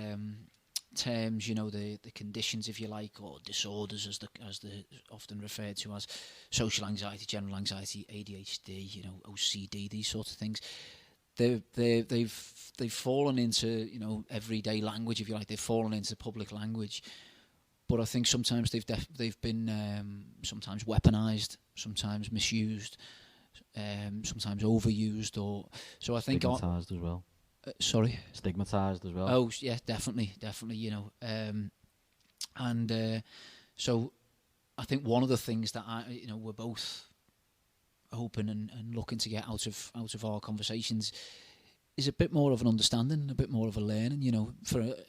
terms, you know, the conditions, if you like, or disorders, as the often referred to as social anxiety, general anxiety, ADHD, you know, OCD, these sorts of things. they've fallen into, you know, everyday language, if you like. They've fallen into public language, but I think sometimes they've been sometimes weaponized, sometimes misused, sometimes overused, or so I think. Stigmatized as well. Sorry. Stigmatized as well. Oh yeah, definitely. You know, so I think one of the things that we're both hoping and looking to get out of our conversations is a bit more of an understanding, a bit more of a learning, you know,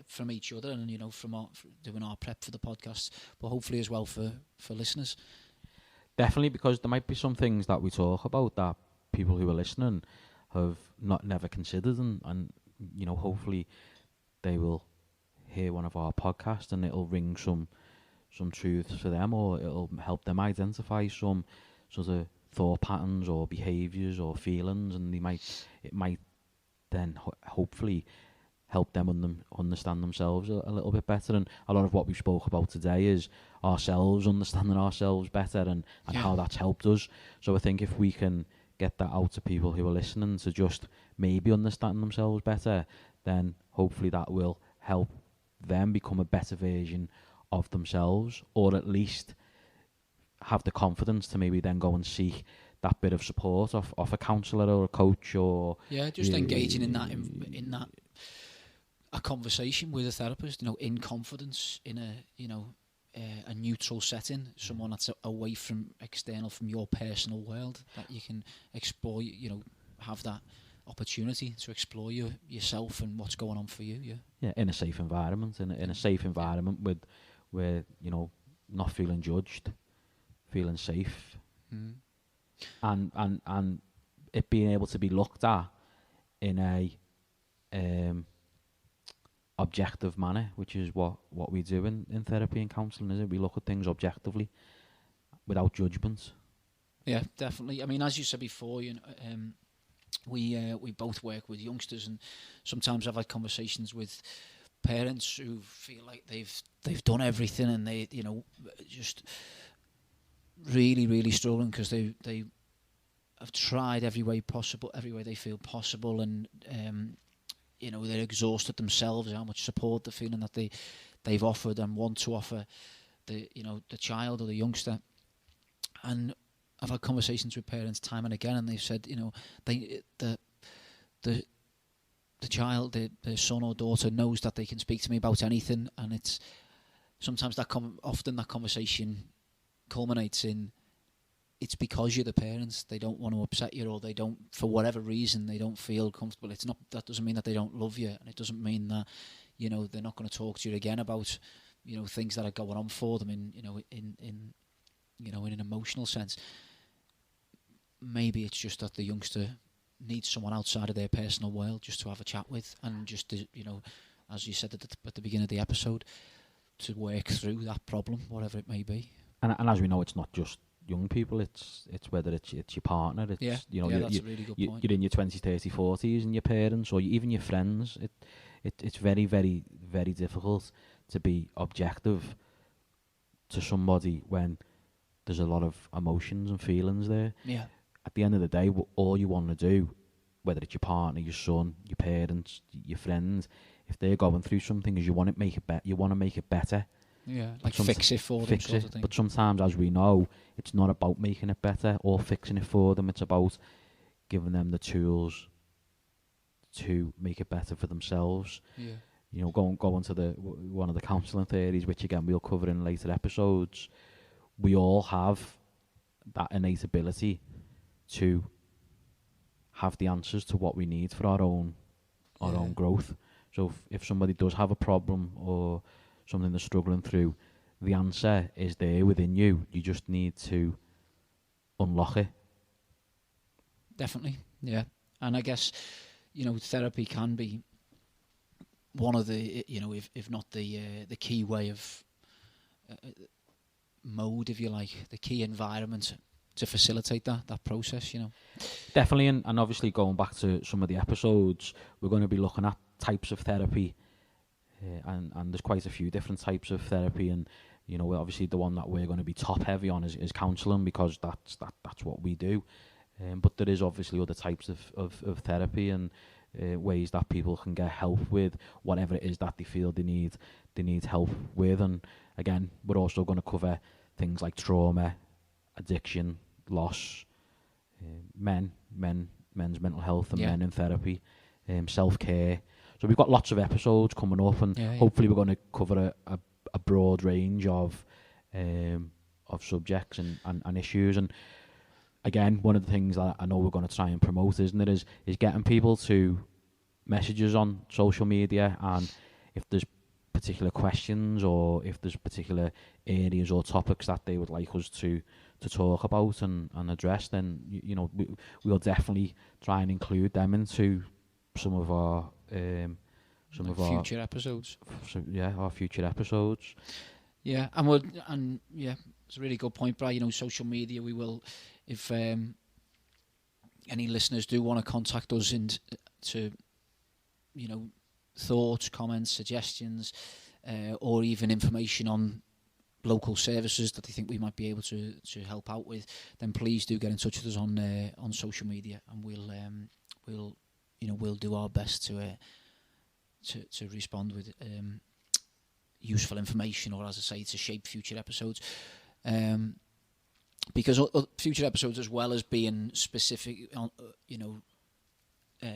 from each other, and you know, from doing our prep for the podcast, but hopefully as well for listeners. Definitely, because there might be some things that we talk about that people who are listening have never considered, and you know, hopefully they will hear one of our podcasts and it'll ring some truths for them, or it'll help them identify some sort of thought patterns or behaviours or feelings, and it might then hopefully help them understand themselves a little bit better. And a lot of what we spoke about today is ourselves, understanding ourselves better, and how that's helped us. So I think if we can get that out to people who are listening to just maybe understand themselves better, then hopefully that will help them become a better version of themselves, or at least have the confidence to maybe then go and seek that bit of support off a counsellor or a coach, or just engaging in that a conversation with a therapist, you know, in confidence, in a neutral setting, someone that's away from external, from your personal world, that you can explore, you know, have that opportunity to explore yourself and what's going on for you. In a safe environment, in a safe environment where you know, not feeling judged, feeling safe, and it being able to be looked at in a objective manner, which is what we do in therapy and counselling, is it? We look at things objectively, without judgment. Yeah, definitely. I mean, as you said before, you know, we both work with youngsters, and sometimes I've had conversations with parents who feel like they've done everything, and they, you know, just really, really struggling because they have tried every way they feel possible, and you know, they're exhausted themselves, how much support they're feeling that they've offered and want to offer the child or the youngster. And I've had conversations with parents time and again, and they've said, you know, the child, the son or daughter, knows that they can speak to me about anything, and it's sometimes often that conversation culminates in, it's because you're the parents. They don't want to upset you, or they don't, for whatever reason, they don't feel comfortable. It's not, that doesn't mean that they don't love you, and it doesn't mean that, you know, they're not going to talk to you again about, you know, things that are going on for them in an emotional sense. Maybe it's just that the youngster needs someone outside of their personal world just to have a chat with, and just to, you know, as you said at the beginning of the episode, to work through that problem, whatever it may be. And as we know, it's not just young people, it's whether it's your partner, it's you know, that's a really good point. You're in your 20s, 30s, 40s, and your parents, or even your friends. It's very, very, very difficult to be objective to somebody when there's a lot of emotions and feelings there. Yeah. At the end of the day, all you want to do, whether it's your partner, your son, your parents, your friends, if they're going through something, is you want to make it better. You want to make it better. Yeah, like fix it for them, sort of thing. But sometimes, as we know, it's not about making it better or fixing it for them. It's about giving them the tools to make it better for themselves. Yeah. You know, going to one of the counselling theories, which again we'll cover in later episodes. We all have that innate ability to have the answers to what we need for our own growth. So if somebody does have a problem or something they're struggling through, the answer is there within you. You just need to unlock it. Definitely, yeah. And I guess, you know, therapy can be one of the, you know, if not the key way of mode, if you like, the key environment to facilitate that process, you know. Definitely, and obviously going back to some of the episodes, we're going to be looking at types of therapy, and there's quite a few different types of therapy, and you know, obviously the one that we're going to be top heavy on is counselling, because that's what we do. But there is obviously other types of therapy and ways that people can get help with whatever it is that they feel they need help with. And again, we're also going to cover things like trauma, addiction, loss, men's mental health and men in therapy, self-care. So we've got lots of episodes coming up, and hopefully we're going to cover a broad range of subjects and issues. And again, one of the things that I know we're going to try and promote, isn't it, is getting people to messages on social media, and if there's particular questions or if there's particular areas or topics that they would like us to talk about and address, then we'll definitely try and include them into some of our future episodes. Our future episodes. Yeah, it's a really good point, Brian. Social media, we will, if any listeners do want to contact us to thoughts, comments, suggestions, or even information on local services that they think we might be able to help out with, then please do get in touch with us on social media, and we'll do our best to respond with useful information, or as I say, to shape future episodes. Because future episodes, as well as being specific on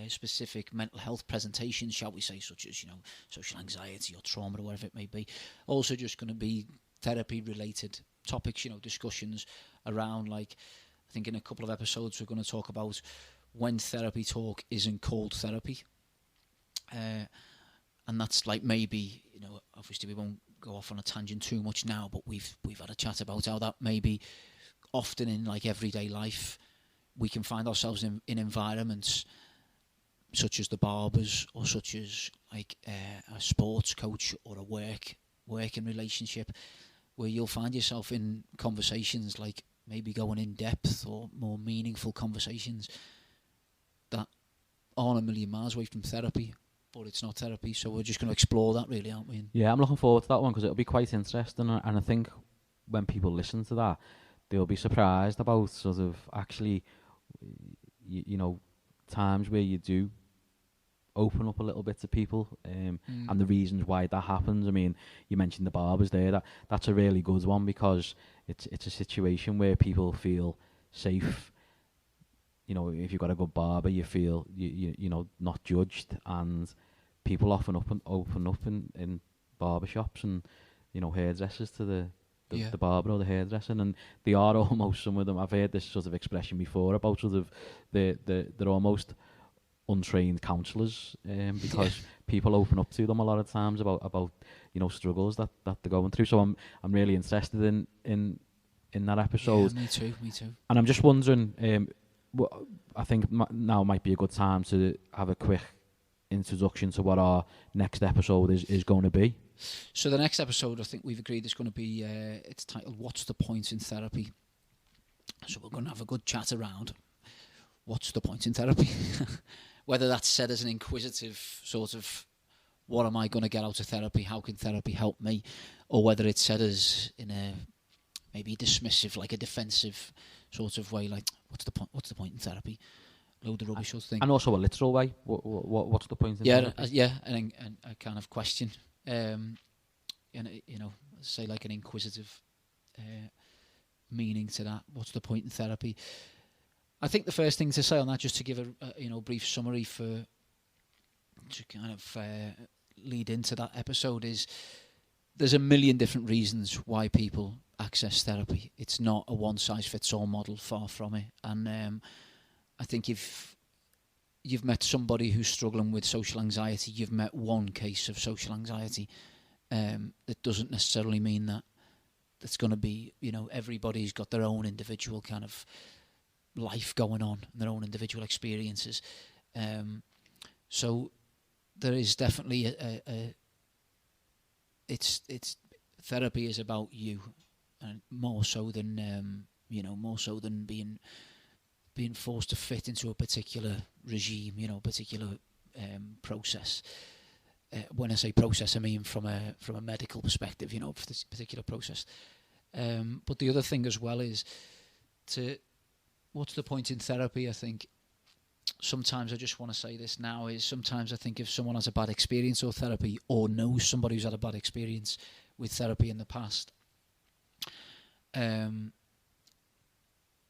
specific mental health presentations, shall we say, such as social anxiety or trauma or whatever it may be, also just going to be therapy related topics, discussions around, like, I think in a couple of episodes we're going to talk about when therapy talk isn't called therapy, and that's like, maybe, obviously we won't go off on a tangent too much now, but we've had a chat about how that maybe often in like everyday life we can find ourselves in environments such as the barbers, or such as like a sports coach, or a working relationship, where you'll find yourself in conversations like maybe going in depth or more meaningful conversations that aren't a million miles away from therapy, but it's not therapy. So we're just going to explore that, really, aren't we? Yeah, I'm looking forward to that one, because it'll be quite interesting, and I think when people listen to that, they'll be surprised about sort of actually, times where you do open up a little bit to people, and the reasons why that happens. I mean, you mentioned the barbers there. That's a really good one, because it's a situation where people feel safe. If you've got a good barber, you feel not judged, and people often open up in barbershops and hairdressers to the barber or the hairdresser, and they are almost, some of them, I've heard this sort of expression before about sort of they're almost untrained counsellors, because people open up to them a lot of times about struggles that they're going through. So I'm really interested in that episode. Yeah, me too. And I'm just wondering, I think now might be a good time to have a quick introduction to what our next episode is going to be. So the next episode, I think we've agreed, is going to be, it's titled "What's the Point in Therapy?" So we're going to have a good chat around what's the point in therapy. Whether that's said as an inquisitive sort of, what am I going to get out of therapy? How can therapy help me? Or whether it's said as in a maybe dismissive, like a defensive sort of way, like, what's the point? What's the point in therapy? Load of rubbish sort of thing. And also a literal way. What's the point in therapy? And a kind of question. And say like an inquisitive meaning to that. What's the point in therapy? I think the first thing to say on that, just to give a brief summary to kind of lead into that episode, is there's a million different reasons why people access therapy. It's not a one-size-fits-all model, far from it. And I think if you've met somebody who's struggling with social anxiety, you've met one case of social anxiety. That doesn't necessarily mean that it's going to be, everybody's got their own individual kind of life going on, and their own individual experiences. So there is definitely it's therapy is about you, and more so than being forced to fit into a particular regime, particular process. When I say process, I mean from a medical perspective, for this particular process. But the other thing as well is to what's the point in therapy? I think sometimes I just want to say this now is sometimes I think if someone has a bad experience with therapy or knows somebody who's had a bad experience with therapy in the past,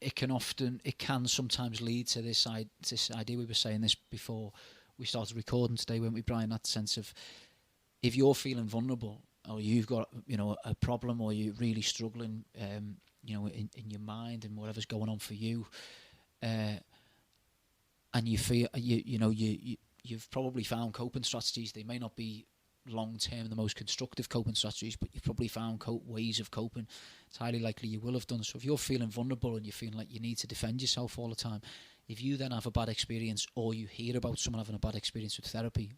it can sometimes lead to this idea. We were saying this before we started recording today, weren't we, Brian? That sense of, if you're feeling vulnerable or you've got, a problem, or you're really struggling, in your mind and whatever's going on for you, and you feel you've probably found coping strategies. They may not be long-term the most constructive coping strategies, but you've probably found ways of coping. It's highly likely you will have done. So if you're feeling vulnerable and you're feeling like you need to defend yourself all the time, if you then have a bad experience, or you hear about someone having a bad experience with therapy,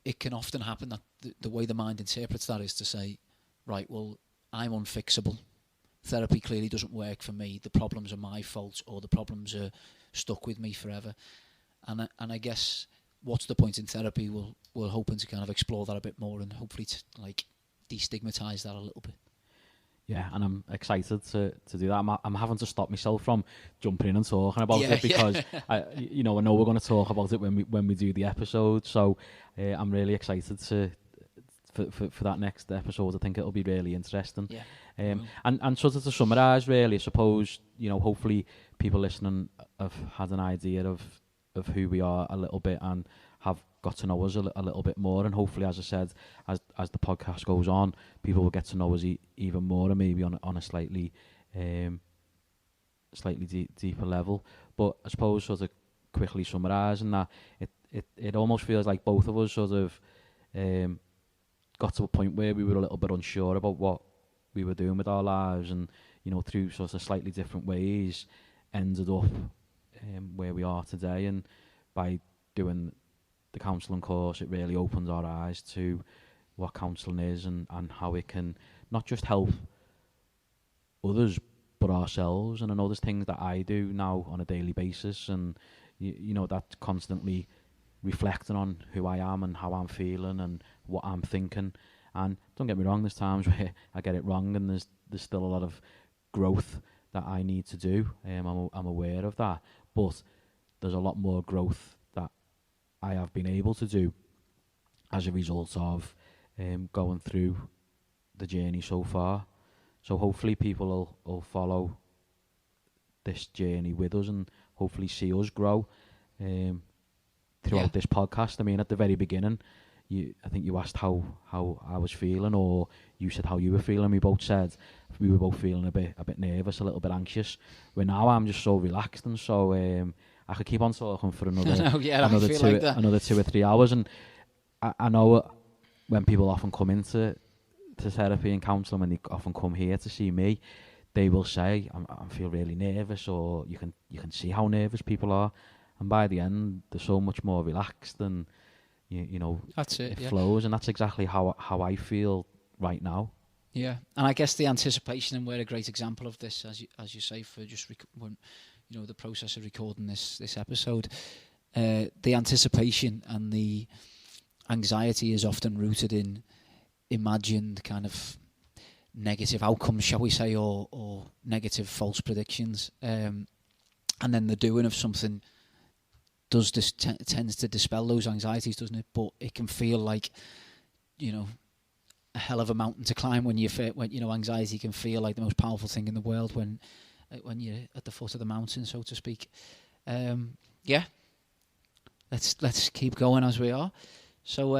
it can often happen that the way the mind interprets that is to say, right, well, I'm unfixable. Therapy clearly doesn't work for me. The problems are my fault, or the problems are stuck with me forever. And I guess, what's the point in therapy? We're hoping to kind of explore that a bit more, and hopefully to destigmatise that a little bit. Yeah, and I'm excited to do that. I'm having to stop myself from jumping in and talking about it, because I know we're going to talk about it when we do the episode. So I'm really excited for that next episode. I think it'll be really interesting. Yeah. And sort of to summarise, really, I suppose, hopefully people listening have had an idea of who we are a little bit, and have got to know us a little bit more. And hopefully, as I said, as the podcast goes on, people will get to know us even more, and maybe on a slightly deeper level. But I suppose, sort of quickly summarising that, it almost feels like both of us sort of got to a point where we were a little bit unsure about what we were doing with our lives, and through sort of slightly different ways ended up where we are today. And by doing the counselling course, it really opened our eyes to what counselling is, and how it can not just help others but ourselves. And I know there's things that I do now on a daily basis, and that's constantly reflecting on who I am and how I'm feeling and what I'm thinking. And don't get me wrong, there's times where I get it wrong, and there's still a lot of growth that I need to do. I'm aware of that, but there's a lot more growth that I have been able to do as a result of going through the journey so far. So hopefully people will follow this journey with us, and hopefully see us grow throughout this podcast. I mean, at the very beginning, I think you asked how I was feeling, or you said how you were feeling. We both said we were both feeling a bit nervous, a little bit anxious. Where now I'm just so relaxed, and so I could keep on talking for another another 2 or 3 hours. And I know when people often come into therapy and counselling, when they often come here to see me, they will say, I feel really nervous, or you can see how nervous people are. And by the end, they're so much more relaxed, and that's it flows. And that's exactly how I feel right now. Yeah, and I guess the anticipation, and we're a great example of this, as you say, for just when the process of recording this episode, the anticipation and the anxiety is often rooted in imagined kind of negative outcomes, shall we say, or negative false predictions, and then the doing of something does this tends to dispel those anxieties, doesn't it? But it can feel like a hell of a mountain to climb when anxiety can feel like the most powerful thing in the world when you're at the foot of the mountain, so to speak. Let's keep going as we are. So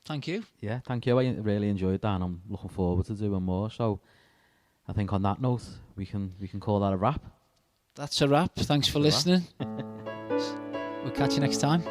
thank you. Yeah, thank you. I really enjoyed that, and I'm looking forward to doing more. So I think on that note, we can call that a wrap. That's a wrap. Thanks for listening. We'll catch you next time.